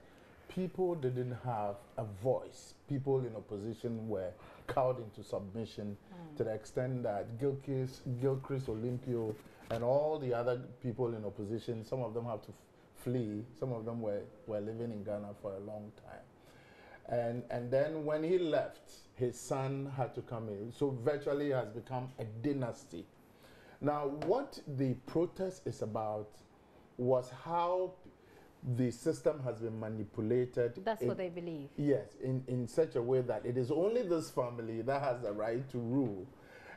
people didn't have a voice. People in opposition were cowed into submission, to the extent that Gilchrist Olympio and all the other people in opposition, some of them had to flee. Some of them were living in Ghana for a long time. And then when he left, his son had to come in. So virtually it has become a dynasty. Now, what the protest is about was how the system has been manipulated. That's what they believe. Yes, in such a way that it is only this family that has the right to rule.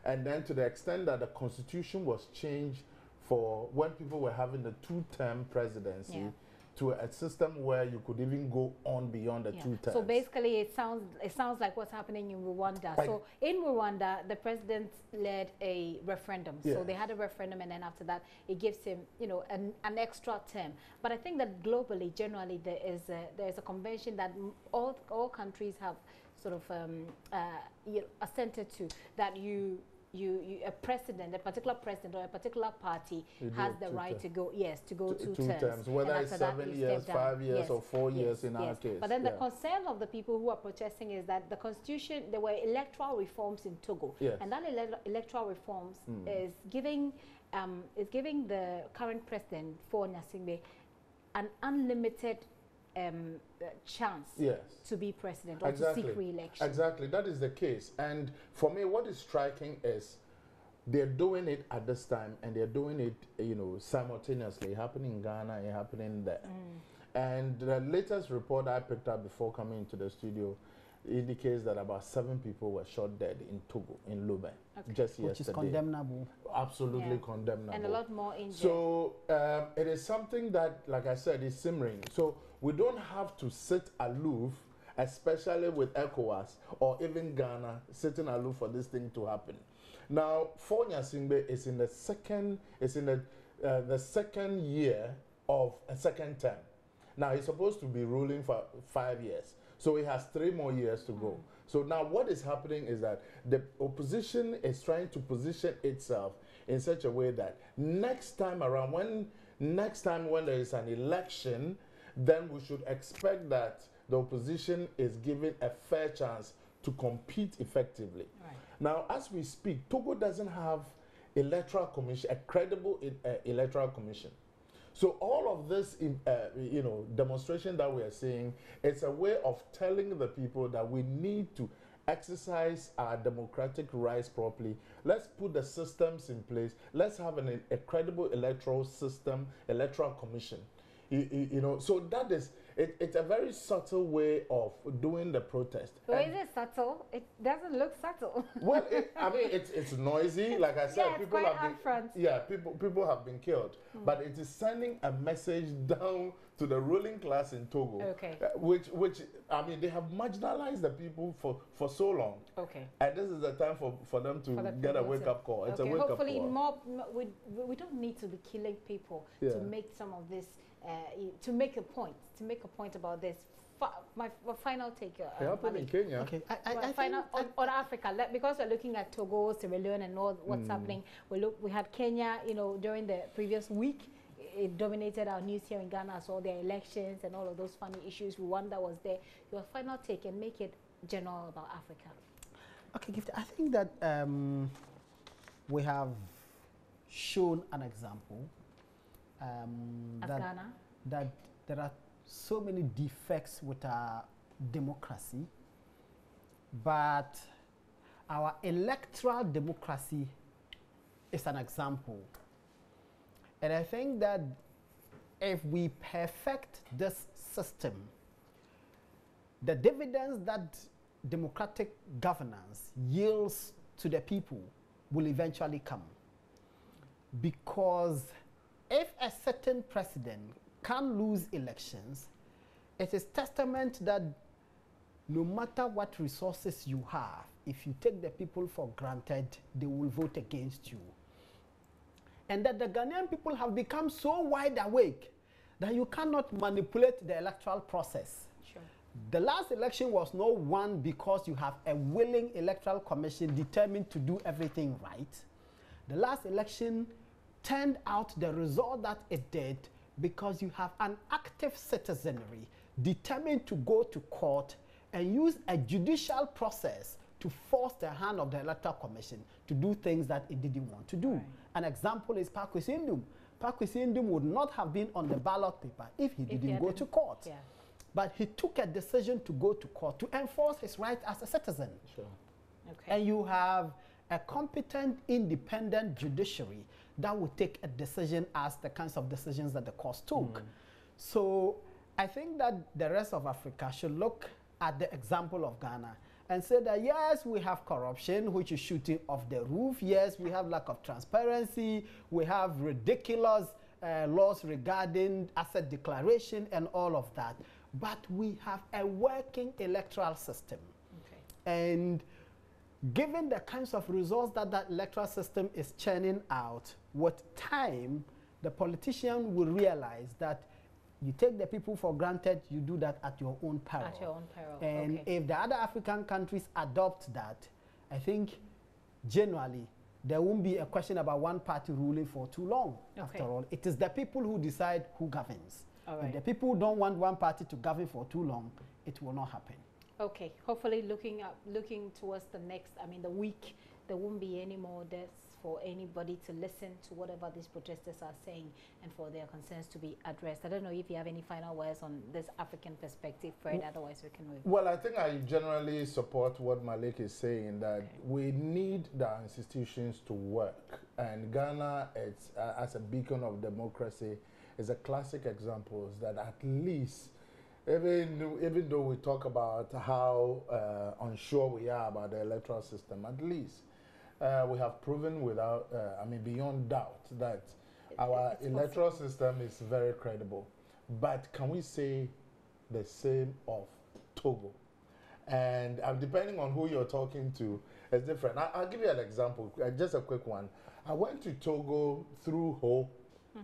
And then to the extent that the constitution was changed for when people were having the two-term presidency, to a system where you could even go on beyond the 2 terms. So basically, it sounds like what's happening in Rwanda. So in Rwanda, the president led a referendum. So they had a referendum, and then after that, it gives him, an extra term. But I think that globally, generally, there is a convention that all countries have sort of assented to, that a particular president or a particular party has the right to go, to go two terms. Whether it's 7 years, 5 years, or 4 years in our case. But then the concern of the people who are protesting is that the constitution, there were electoral reforms in Togo, and that electoral reforms is giving the current president, for Nyasingbe, an unlimited chance to be president or to seek re-election. Exactly, that is the case. And for me, what is striking is they're doing it at this time, and they're doing it, simultaneously, happening in Ghana and happening there. And the latest report I picked up before coming into the studio indicates that about 7 people were shot dead in Togo, in Lubin, just yesterday. Which is condemnable. Absolutely condemnable. And a lot more injured. So it is something that, like I said, is simmering. So we don't have to sit aloof, especially with ECOWAS or even Ghana, sitting aloof for this thing to happen. Now, for Nyasingbe is in the second year of a second term. Now, he's supposed to be ruling for 5 years. So he has 3 more years to go. So now what is happening is that the opposition is trying to position itself in such a way that next time when there is an election, then we should expect that the opposition is given a fair chance to compete effectively. Now, as we speak, Togo doesn't have electoral commission, a credible electoral commission. So all of this, demonstration that we are seeing, it's a way of telling the people that we need to exercise our democratic rights properly. Let's put the systems in place. Let's have a credible electoral system, electoral commission. So that is, it's a very subtle way of doing the protest. Well, is it subtle? It doesn't look subtle. Well, it's noisy. Like I said, people have been killed. But it is sending a message down to the ruling class in Togo, which they have marginalized the people for so long. And this is the time for them to get a wake-up call. It's a wake-up call. Hopefully, we don't need to be killing people to make some of this. To make a point about this my final take. It happened in Kenya. Okay, on Africa, because we're looking at Togo, Sierra Leone, and all what's happening. We had Kenya, during the previous week. It dominated our news here in Ghana as well, their elections and all of those funny issues. Rwanda was there. Your final take and make it general about Africa. Okay, Gift, I think that we have shown an example that there are so many defects with our democracy, but our electoral democracy is an example. And I think that if we perfect this system, the dividends that democratic governance yields to the people will eventually come. Because if a certain president can lose elections, it is testament that no matter what resources you have, if you take the people for granted, they will vote against you. And that the Ghanaian people have become so wide awake that you cannot manipulate the electoral process. Sure. The last election was not won because you have a willing electoral commission determined to do everything right. The last election turned out the result that it did because you have an active citizenry determined to go to court and use a judicial process to force the hand of the electoral commission to do things that it didn't want to do. Right. An example is Pakwesindum. Pakwesindum would not have been on the ballot paper if he didn't go to court. Yeah. But he took a decision to go to court to enforce his right as a citizen. Sure. Okay. And you have a competent, independent judiciary that will take a decision as the kinds of decisions that the courts took. So I think that the rest of Africa should look at the example of Ghana and say that yes, we have corruption, which is shooting off the roof. Yes, we have lack of transparency. We have ridiculous laws regarding asset declaration and all of that. But we have a working electoral system. Okay. And given the kinds of results that that electoral system is churning out, with time, the politician will realize that you take the people for granted, you do that at your own peril. At your own peril. And okay. if the other African countries adopt that, I think generally there won't be a question about one party ruling for too long. Okay. After all, it is the people who decide who governs. All right. If the people don't want one party to govern for too long, it will not happen. Okay, hopefully looking towards the week, there won't be any more deaths for anybody to listen to whatever these protesters are saying and for their concerns to be addressed. I don't know if you have any final words on this African perspective, Fred, otherwise we can move. Well, I think I generally support what Malik is saying, that we need the institutions to work. And Ghana, it's, as a beacon of democracy, is a classic example that at least, even though we talk about how unsure we are about the electoral system, at least we have proven without, beyond doubt, that our electoral system is very credible. But can we say the same of Togo? And depending on who you're talking to, it's different. I'll give you an example, just a quick one. I went to Togo through Ho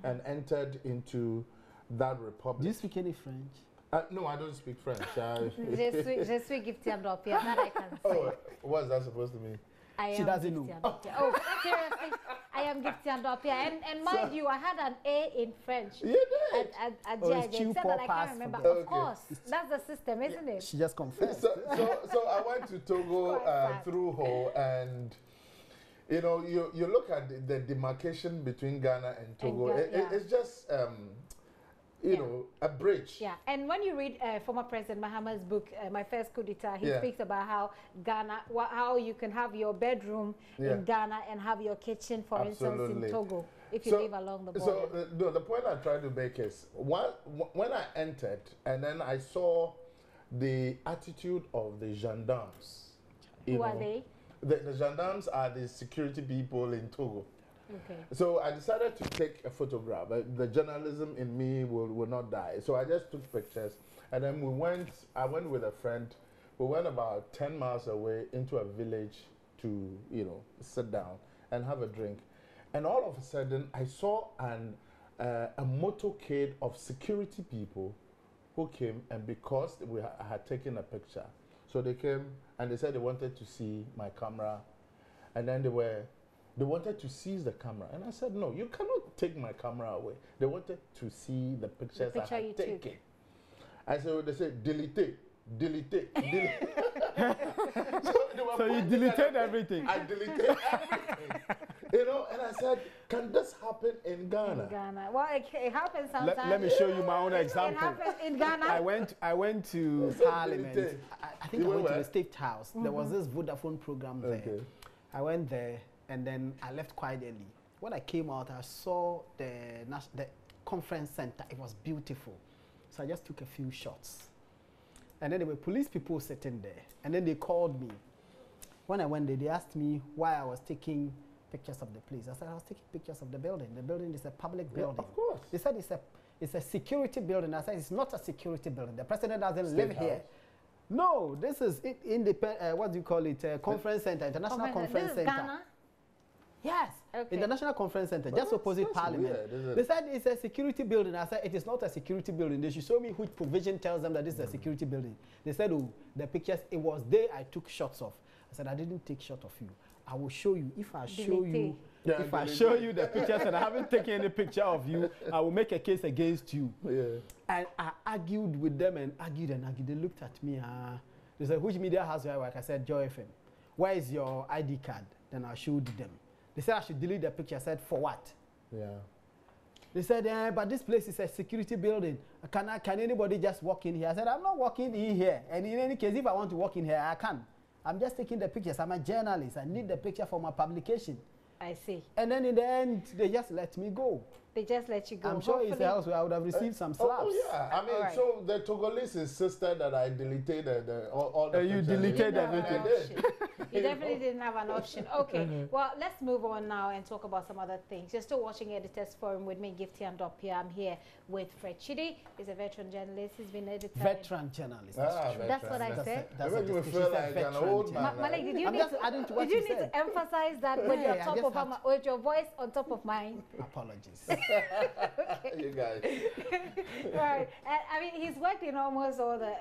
and entered into that republic. Do you speak any French? No, I don't speak French. Je suis gifted and that I can say. Oh, what's that supposed to mean? She doesn't know. Oh, seriously, I am gifted and and mind you, I had an A in French. You did? At it's except that I can't remember. Of course, that's the system, isn't it? She just confessed. So I went to Togo through Ho, and you look at the demarcation between Ghana and Togo. It's just a bridge. Yeah, and when you read former President Mahama's book, My First Coup d'etat, he speaks about how Ghana, how you can have your bedroom in Ghana and have your kitchen, for instance, in Togo, if you live along the border. So the point I try to make is, when I entered, and then I saw the attitude of the gendarmes. Who are they? The gendarmes are the security people in Togo. Okay. So I decided to take a photograph. The journalism in me will not die. So I just took pictures. And then I went with a friend. We went about 10 miles away into a village to, sit down and have a drink. And all of a sudden, I saw a motorcade of security people who came, and because I had taken a picture, so they came and they said they wanted to see my camera, and then they wanted to seize the camera, and I said, no, you cannot take my camera away. They wanted to see the pictures I had taken. I said, they said, delete it. So you deleted everything. I deleted everything. You know, and I said, can this happen in Ghana? In Ghana. Well, it happens sometimes. Let me show you my own example. It happens in Ghana. I went to Parliament. I think I went to the State House. There was this Vodafone program there. Okay. I went there, and then I left quite early. When I came out, I saw the conference center. It was beautiful. So I just took a few shots. And then there were police people sitting there. And then they called me. When I went there, they asked me why I was taking pictures of the place. I said I was taking pictures of the building. The building is a public building. Of course. They said it's a security building. I said it's not a security building. The president doesn't live here. No, this is independent. What do you call it? Conference center, international conference center. Ghana? Yes, okay. International Conference Center, just opposite Parliament. Weird, they said it's a security building. I said it is not a security building. They should show me which provision tells them that this is a security building. They said, oh, the pictures, it was there I took shots of. I said, I didn't take shot of you. I will show you. If I show you, if I show you the pictures and I haven't taken any picture of you, I will make a case against you. Yeah. And I argued with them and argued and argued. They looked at me. They said, which media house do I work? I said, Joy FM. Where is your ID card? Then I showed them. They said I should delete the picture. I said, for what? Yeah. They said, but this place is a security building. Can anybody just walk in here? I said, I'm not walking in here. And in any case, if I want to walk in here, I can. I'm just taking the pictures. I'm a journalist. I need the picture for my publication. I see. And then in the end, they just let me go. They just let you go. I'm sure it's the house where I would have received some slaps. Oh, yeah. I mean, right. So the Togolese insisted that I deleted all the you deleted everything. You definitely didn't have an option. Okay. Well, let's move on now and talk about some other things. You're still watching Editors Forum with me, Gifty and Dopia. I'm here with Fred Chidi. He's a veteran journalist. He's been editor. Veteran journalist. That's what I said. That's what you feel like an old man. Malik, did you need to emphasize that with your with your voice on top of mine? Apologies. Okay. You guys. Right. I mean, he's worked in almost all the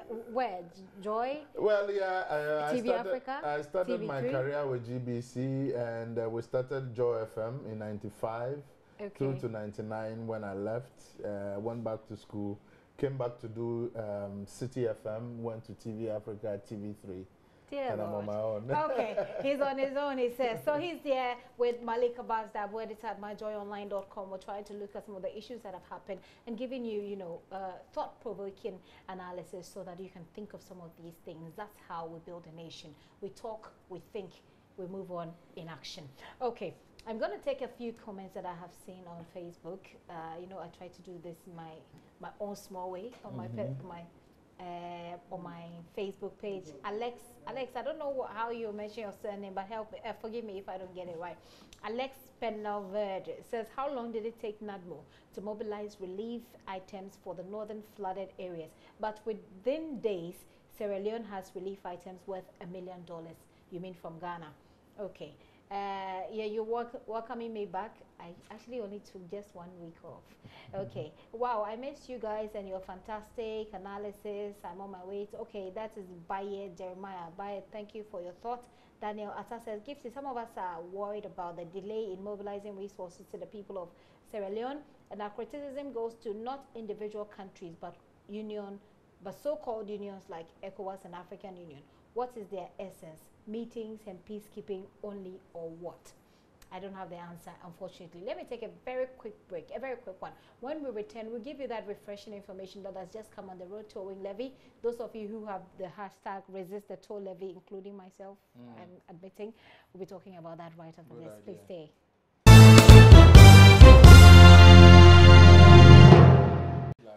Joy. Well, yeah. I started TV3. my career with GBC, and we started Joy FM in '95 through to '99 when I left. Went back to school, came back to do City FM, went to TV Africa, TV3. Dear and Lord. I'm on my own. Okay, he's on his own, he says. So he's there with Malik Abbas, that we're editor at myjoyonline.com. We're trying to look at some of the issues that have happened and giving you, thought-provoking analysis so that you can think of some of these things. That's how we build a nation. We talk, we think, we move on in action. Okay, I'm going to take a few comments that I have seen on Facebook. I try to do this my own small way on on my Facebook page. Alex, I don't know how you mention your surname, but forgive me if I don't get it right. Alex Penalverde says, how long did it take NADMO to mobilize relief items for the northern flooded areas? But within days, Sierra Leone has relief items worth $1 million. You mean from Ghana? Okay. Yeah, you're welcoming me back. I actually only took just 1 week off. Okay. Wow, I missed you guys and your fantastic analysis. I'm on my way. Okay, that is Baye Jeremiah. Baye, thank you for your thought. Daniel Atta says, Gifty, some of us are worried about the delay in mobilizing resources to the people of Sierra Leone, and our criticism goes to not individual countries, but so-called unions like ECOWAS and African Union. What is their essence? Meetings and peacekeeping only, or what? I don't have the answer, unfortunately. Let me take a very quick break, a very quick one. When we return, we'll give you that refreshing information that has just come on the road towing levy. Those of you who have the hashtag resist the toll levy, including myself, I'm admitting, we'll be talking about that right after this. Please stay.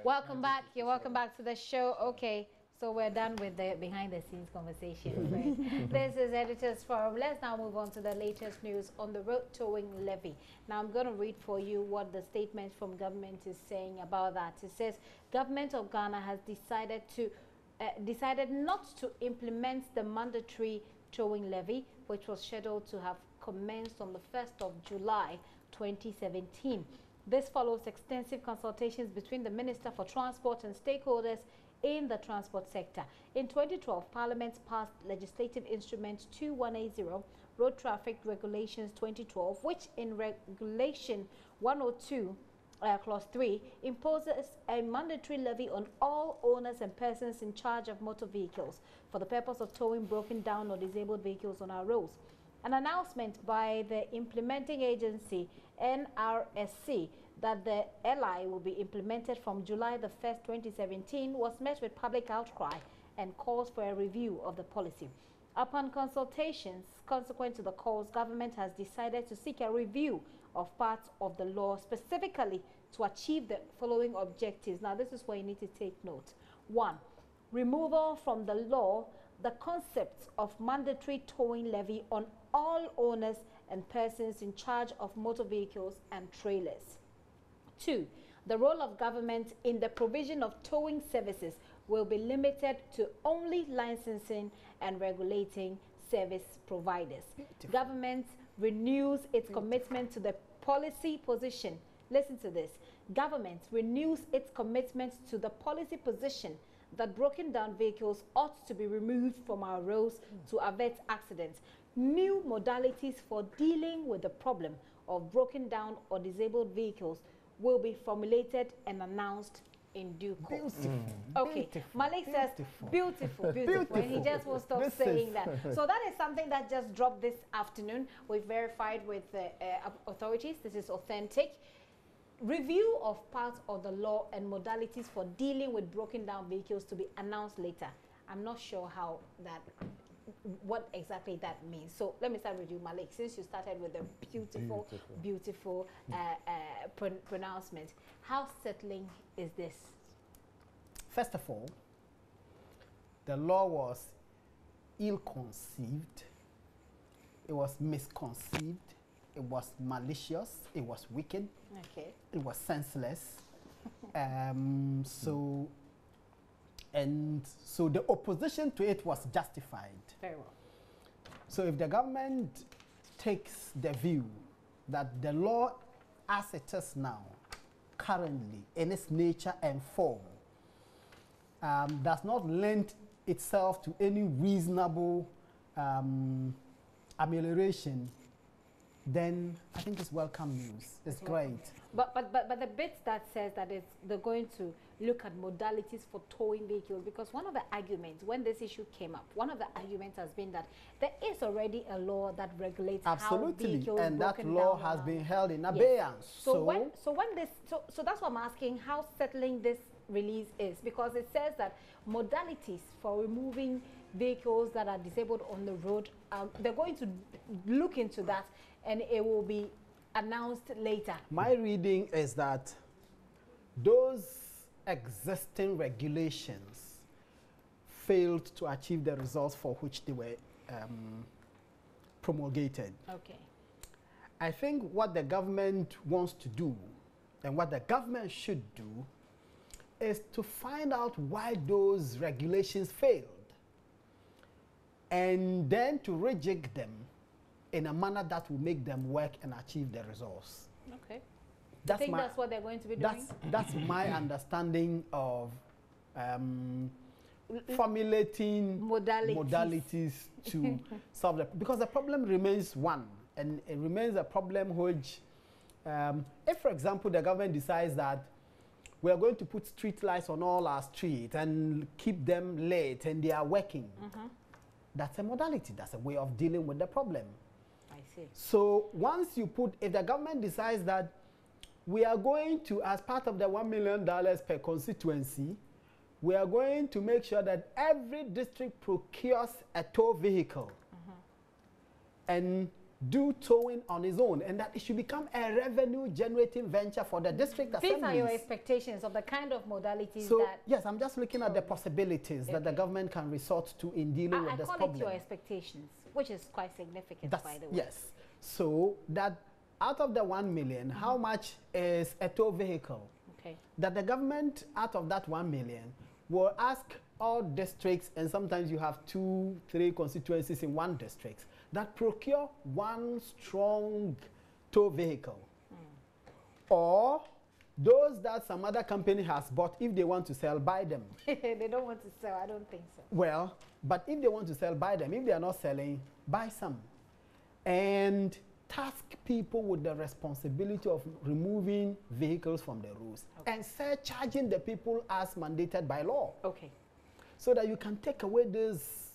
Welcome back. You're welcome back to the show. Okay. So we're done with the behind-the-scenes conversation. This is Editors Forum. Let's now move on to the latest news on the road towing levy. Now I'm going to read for you what the statement from government is saying about that. It says, Government of Ghana has decided not to implement the mandatory towing levy, which was scheduled to have commenced on the 1st of July 2017. This follows extensive consultations between the Minister for Transport and stakeholders in the transport sector. In 2012, Parliament passed Legislative Instrument 2180, Road Traffic Regulations 2012, which in Regulation 102, Clause 3, imposes a mandatory levy on all owners and persons in charge of motor vehicles for the purpose of towing broken down or disabled vehicles on our roads. An announcement by the implementing agency, NRSC, that the LI will be implemented from July the 1st, 2017 was met with public outcry and calls for a review of the policy. Upon consultations consequent to the calls, government has decided to seek a review of parts of the law specifically to achieve the following objectives. Now, this is where you need to take note. 1. Removal from the law the concept of mandatory towing levy on all owners and persons in charge of motor vehicles and trailers. 2. The role of government in the provision of towing services will be limited to only licensing and regulating service providers. Government renews its commitment to the policy position. Listen to this. Government renews its commitment to the policy position that broken down vehicles ought to be removed from our roads to avert accidents. New modalities for dealing with the problem of broken down or disabled vehicles will be formulated and announced in due course. Okay, Malik says beautiful, beautiful, and he just won't stop saying that. So that is something that just dropped this afternoon. We've verified with the authorities. This is authentic. Review of parts of the law and modalities for dealing with broken down vehicles to be announced later. I'm not sure how that, what exactly that means. So let me start with you, Malik, since you started with a beautiful pronouncement. How settling is this? First of all, the law was ill-conceived, it was misconceived, it was malicious, it was wicked, it was senseless. So the opposition to it was justified. Very well. So if the government takes the view that the law as it is now, currently, in its nature and form, does not lend itself to any reasonable amelioration, then I think it's welcome news. It's great. But the bit that says that they're going to look at modalities for towing vehicles, because one of the arguments when this issue came up, one of the arguments has been that there is already a law that regulates how vehicles and that law has been held in abeyance. So that's why I'm asking how settling this release is, because it says that modalities for removing vehicles that are disabled on the road, they're going to look into that and it will be announced later. My reading is that those existing regulations failed to achieve the results for which they were promulgated. Okay. I think what the government wants to do and what the government should do is to find out why those regulations failed and then to rejig them in a manner that will make them work and achieve the results. Okay. I think that's what they're going to be doing? That's my understanding of formulating modalities to solve the, because the problem remains one, and it remains a problem which, if for example the government decides that we are going to put street lights on all our streets and keep them lit and they are working, that's a modality, that's a way of dealing with the problem. I see. So once you put, if the government decides that we are going to, as part of the $1 million per constituency, we are going to make sure that every district procures a tow vehicle and do towing on its own, and that it should become a revenue-generating venture for the district assemblies. These are your expectations of the kind of modalities that... Yes, I'm just looking at the possibilities that the government can resort to in dealing with this problem. I call it your expectations, which is quite significant, by the way. Yes. So that out of the 1 million, how much is a tow vehicle? Okay. That the government, out of that 1 million, will ask all districts, and sometimes you have 2, 3 constituencies in one district, that procure one strong tow vehicle. or those that some other company has bought, if they want to sell, buy them. They don't want to sell. I don't think so. Well, but if they want to sell, buy them. If they are not selling, buy some. And task people with the responsibility of removing vehicles from the roads and surcharging the people as mandated by law. Okay. So that you can take away these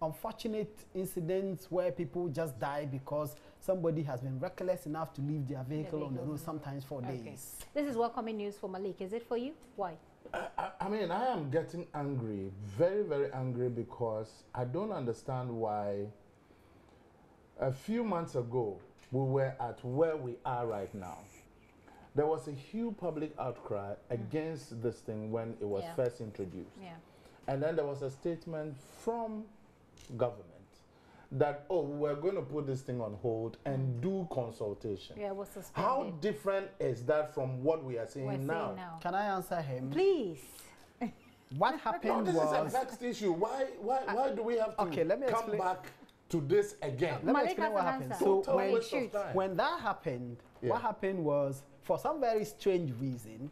unfortunate incidents where people just die because somebody has been reckless enough to leave their vehicle on the road, sometimes for days. This is welcoming news for Malik. Is it for you? Why? I mean, I am getting angry, very, very angry, because I don't understand why a few months ago we were at where we are right now. There was a huge public outcry against this thing when it was first introduced. Yeah. And then there was a statement from government that, oh, we're going to put this thing on hold and do consultation. Yeah, it was suspended. How different is that from what we are seeing now? Can I answer him? Please. What happened this was... is a vexed issue. Why do we have to let me come back to this again? Let me explain what happened. So when that happened, what happened was, for some very strange reason,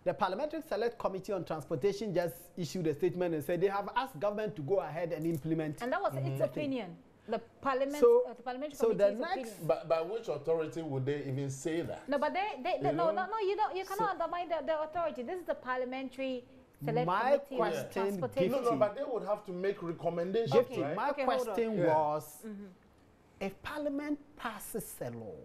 the Parliamentary Select Committee on Transportation just issued a statement and said they have asked government to go ahead and implement. And that was its opinion. The Parliament, the Parliamentary Committee's opinion. By which authority would they even say that? No, but you don't. You cannot undermine the authority. This is the Parliamentary Select Committee on Transportation. No, but they would have to make recommendations. Right? My question was, if Parliament passes a law,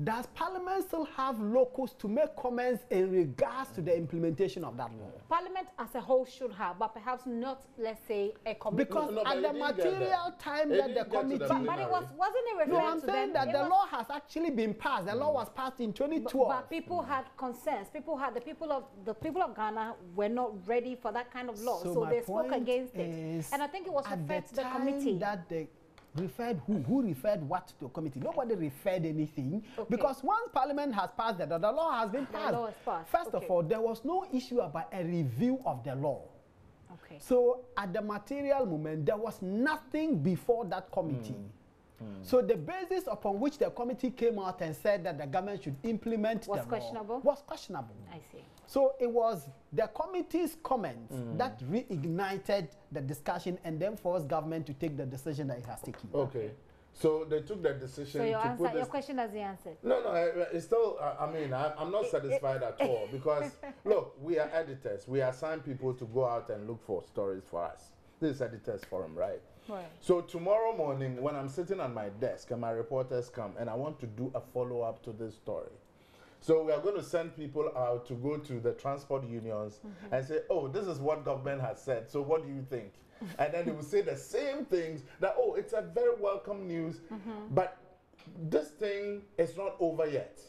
does Parliament still have locus to make comments in regards to the implementation of that law? Parliament as a whole should have, but perhaps not, let's say, a committee. Because at the material time that the committee... But it wasn't it referring to them? No, I'm saying that the law has actually been passed. The law was passed in 2012. But people had concerns. The people of Ghana were not ready for that kind of law, so they spoke against it. And I think it was referred to the committee. That they referred who referred what to the committee? Nobody referred anything because once Parliament has passed the law has been passed. The law is passed. First of all, there was no issue about a review of the law. So at the material moment, there was nothing before that committee. So the basis upon which the committee came out and said that the government should implement the law was questionable. I see. So it was the committee's comments that reignited the discussion and then forced government to take the decision that it has taken. Okay. So they took the decision to put your question has the answer. No, it's still, I mean, I'm not satisfied at all because, look, we are editors. We assign people to go out and look for stories for us. This is Editors Forum, right? Right. So tomorrow morning when I'm sitting on my desk and my reporters come and I want to do a follow-up to this story, so we are going to send people out to go to the transport unions and say, oh, this is what government has said, so what do you think? And then they will say the same things that, oh, it's a very welcome news, but this thing is not over yet.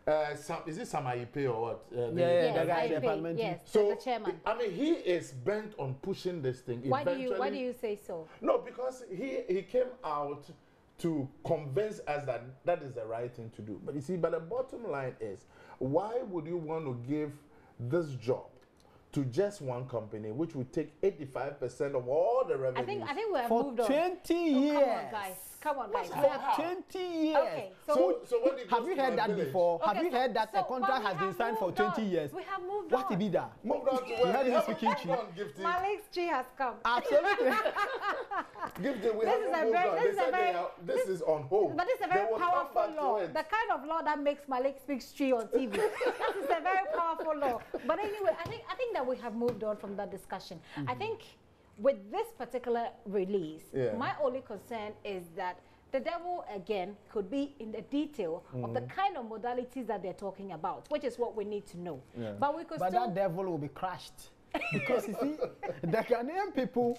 Is it Samaipe or what? The guy, the parliamentary. Yes, so, the chairman. I mean, he is bent on pushing this thing. Why do you say so? No, because he came out to convince us that that is the right thing to do. But you see, but the bottom line is, why would you want to give this job to just one company, which would take 85% of all the revenue? I think we have for moved on. 20 years. Come on, guys. For 20 years. Okay, so when have you heard that before? Okay, have you heard that a contract has been signed for 20 years? We have moved what on. What be that? Moved on to you heard him speaking to Gifty. Malik's tree has come. Absolutely. Gifty, we this is on hold. But it's a very powerful law. The kind of law that makes Malik speak tree on TV. That is a very powerful law. But anyway, I think that we have moved on from that discussion. I think with this particular release, my only concern is that the devil, again, could be in the detail of the kind of modalities that they're talking about, which is what we need to know. But we could that devil will be crushed. Because you see, the Ghanaian people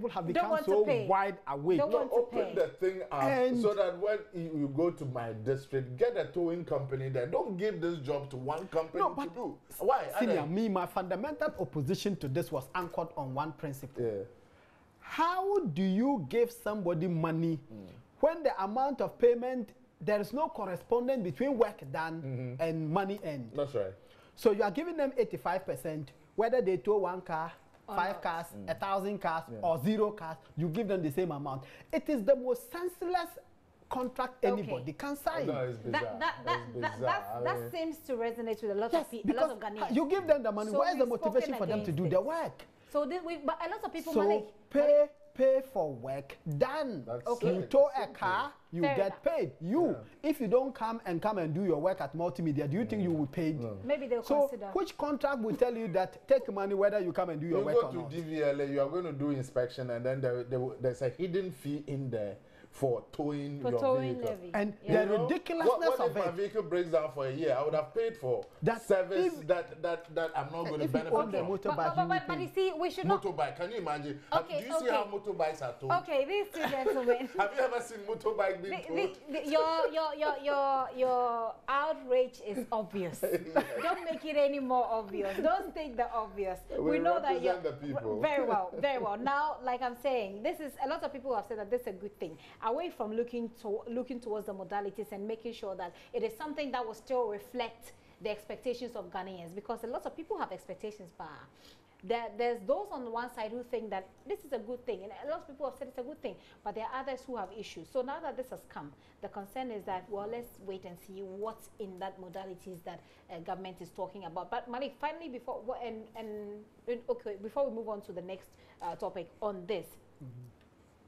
have become so wide awake. Open the thing up so that when you go to my district, get a towing company there. Don't give this job to one company to do. Why? Senior, my fundamental opposition to this was anchored on one principle. How do you give somebody money when the amount of payment, there is no correspondence between work done and money earned? That's right. So you are giving them 85%, whether they tow one car, 5 cars, 1,000 cars, or 0 cars, you give them the same amount. It is the most senseless contract anybody can sign. No, it's bizarre. That seems to resonate with a lot of people, a lot of Ghanaians. You give them the money. So Where is the motivation for them to do the work? So but a lot of people pay for work done. Okay. You tow a car, you Fair get enough. paid. If you don't come and do your work at multimedia, do you think you will pay? No. Maybe they'll So consider. which contract will tell you that take money whether you come and do your You work go or to not? DVLA, you are going to do inspection, and then there's a hidden fee in there for towing your vehicle. Levy. And Yeah. the ridiculousness what of if my it. vehicle breaks down for a year? I would have paid for That service if- that I'm not going to If you benefit own the from. motorbike, But you see, we should not. Motorbike, can you imagine? Okay, Do you see how motorbikes are towed? Okay, these two gentlemen. Have you ever seen motorbike being towed? Your outrage is obvious. Don't make it any more obvious. Don't state the obvious. We know that you're represent the people. very well, very well. Now, like I'm saying, this is a lot of people have said that this is a good thing. Away from looking towards the modalities and making sure that it is something that will still reflect the expectations of Ghanaians, because a lot of people have expectations, but there's those on one side who think that this is a good thing, and a lot of people have said it's a good thing, but there are others who have issues. So now that this has come, the concern is that, well, let's wait and see what's in that modalities that government is talking about. But Malik, finally, before we move on to the next topic on this,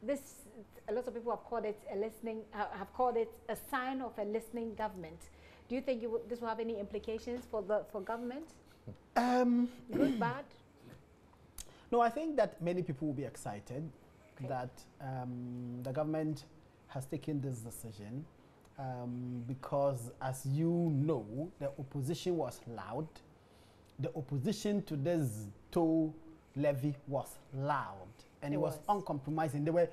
this, a lot of people have called it a sign of a listening government. Do you think this will have any implications for government? Good, bad? No, I think that many people will be excited that the government has taken this decision because, as you know, the opposition was loud. The opposition to this toll levy was loud, and it was uncompromising. There were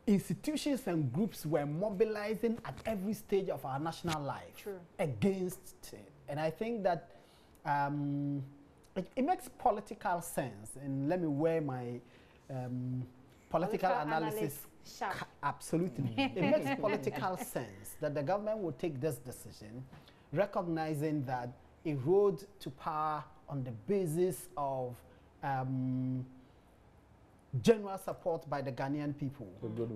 institutions and groups were mobilizing at every stage of our national life against it. And I think that it makes political sense. And let me wear my political analysis. Absolutely. It makes political sense that the government will take this decision, recognizing that a road to power on the basis of general support by the Ghanaian people.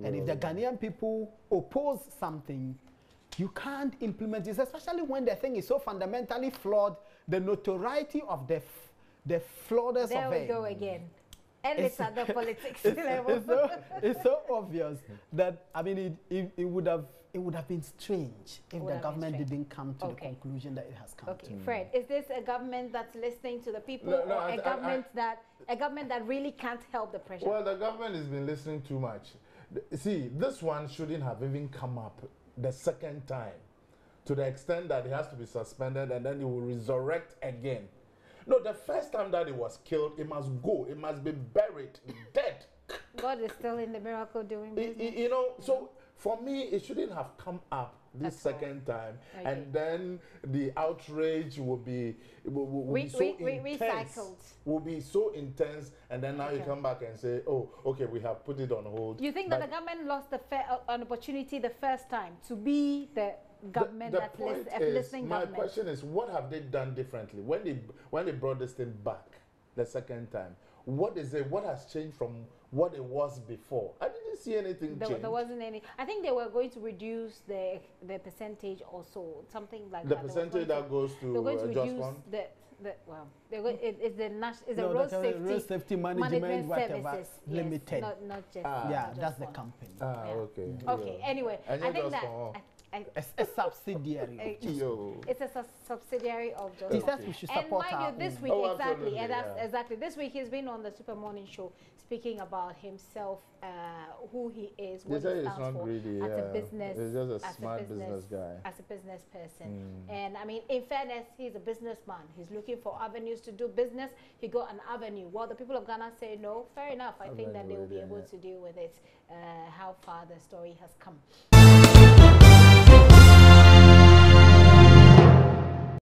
And if the Ghanaian people oppose something, you can't implement it, especially when the thing is so fundamentally flawed. The notoriety of the flawness there of it. There we go again. And it's at the politics level. It's so obvious that, I mean, it would have been strange if the government didn't come to the conclusion that it has come to. Fred, is this a government that's listening to the people, or a government that really can't help the pressure? Well, the government has been listening too much. See, this one shouldn't have even come up the second time, to the extent that it has to be suspended and then it will resurrect again. No, the first time that it was killed, it must go. It must be buried, dead. God is still in the miracle doing business. You know, so for me, it shouldn't have come up this second time. Okay. And then the outrage will be so intense. Recycled. Will be so intense, and then now you come back and say, oh, okay, we have put it on hold. You think that the government lost an opportunity the first time to be the government that's listening my government? question is, what have they done differently when they brought this thing back the second time? What is it? What has changed from what it was before? I didn't see anything change. There wasn't any. I think they were going to reduce the percentage also, something like the that. The percentage that goes to they're going to reduce it's the road safety management whatever services, limited. Not just that's the one. company. Okay. Okay. Anyway, I think that. It's a subsidiary. It's a subsidiary of Just He says we should support and mind you, this week, exactly. And exactly. This week he's been on the Super Morning Show speaking about himself, who he is, what he stands for as a business. He's just a smart business guy. As a business person. And I mean, in fairness, he's a businessman. He's looking for avenues to do business. He got an avenue. Well, the people of Ghana say no. Fair enough. I think that they will be able to deal with it. How far the story has come.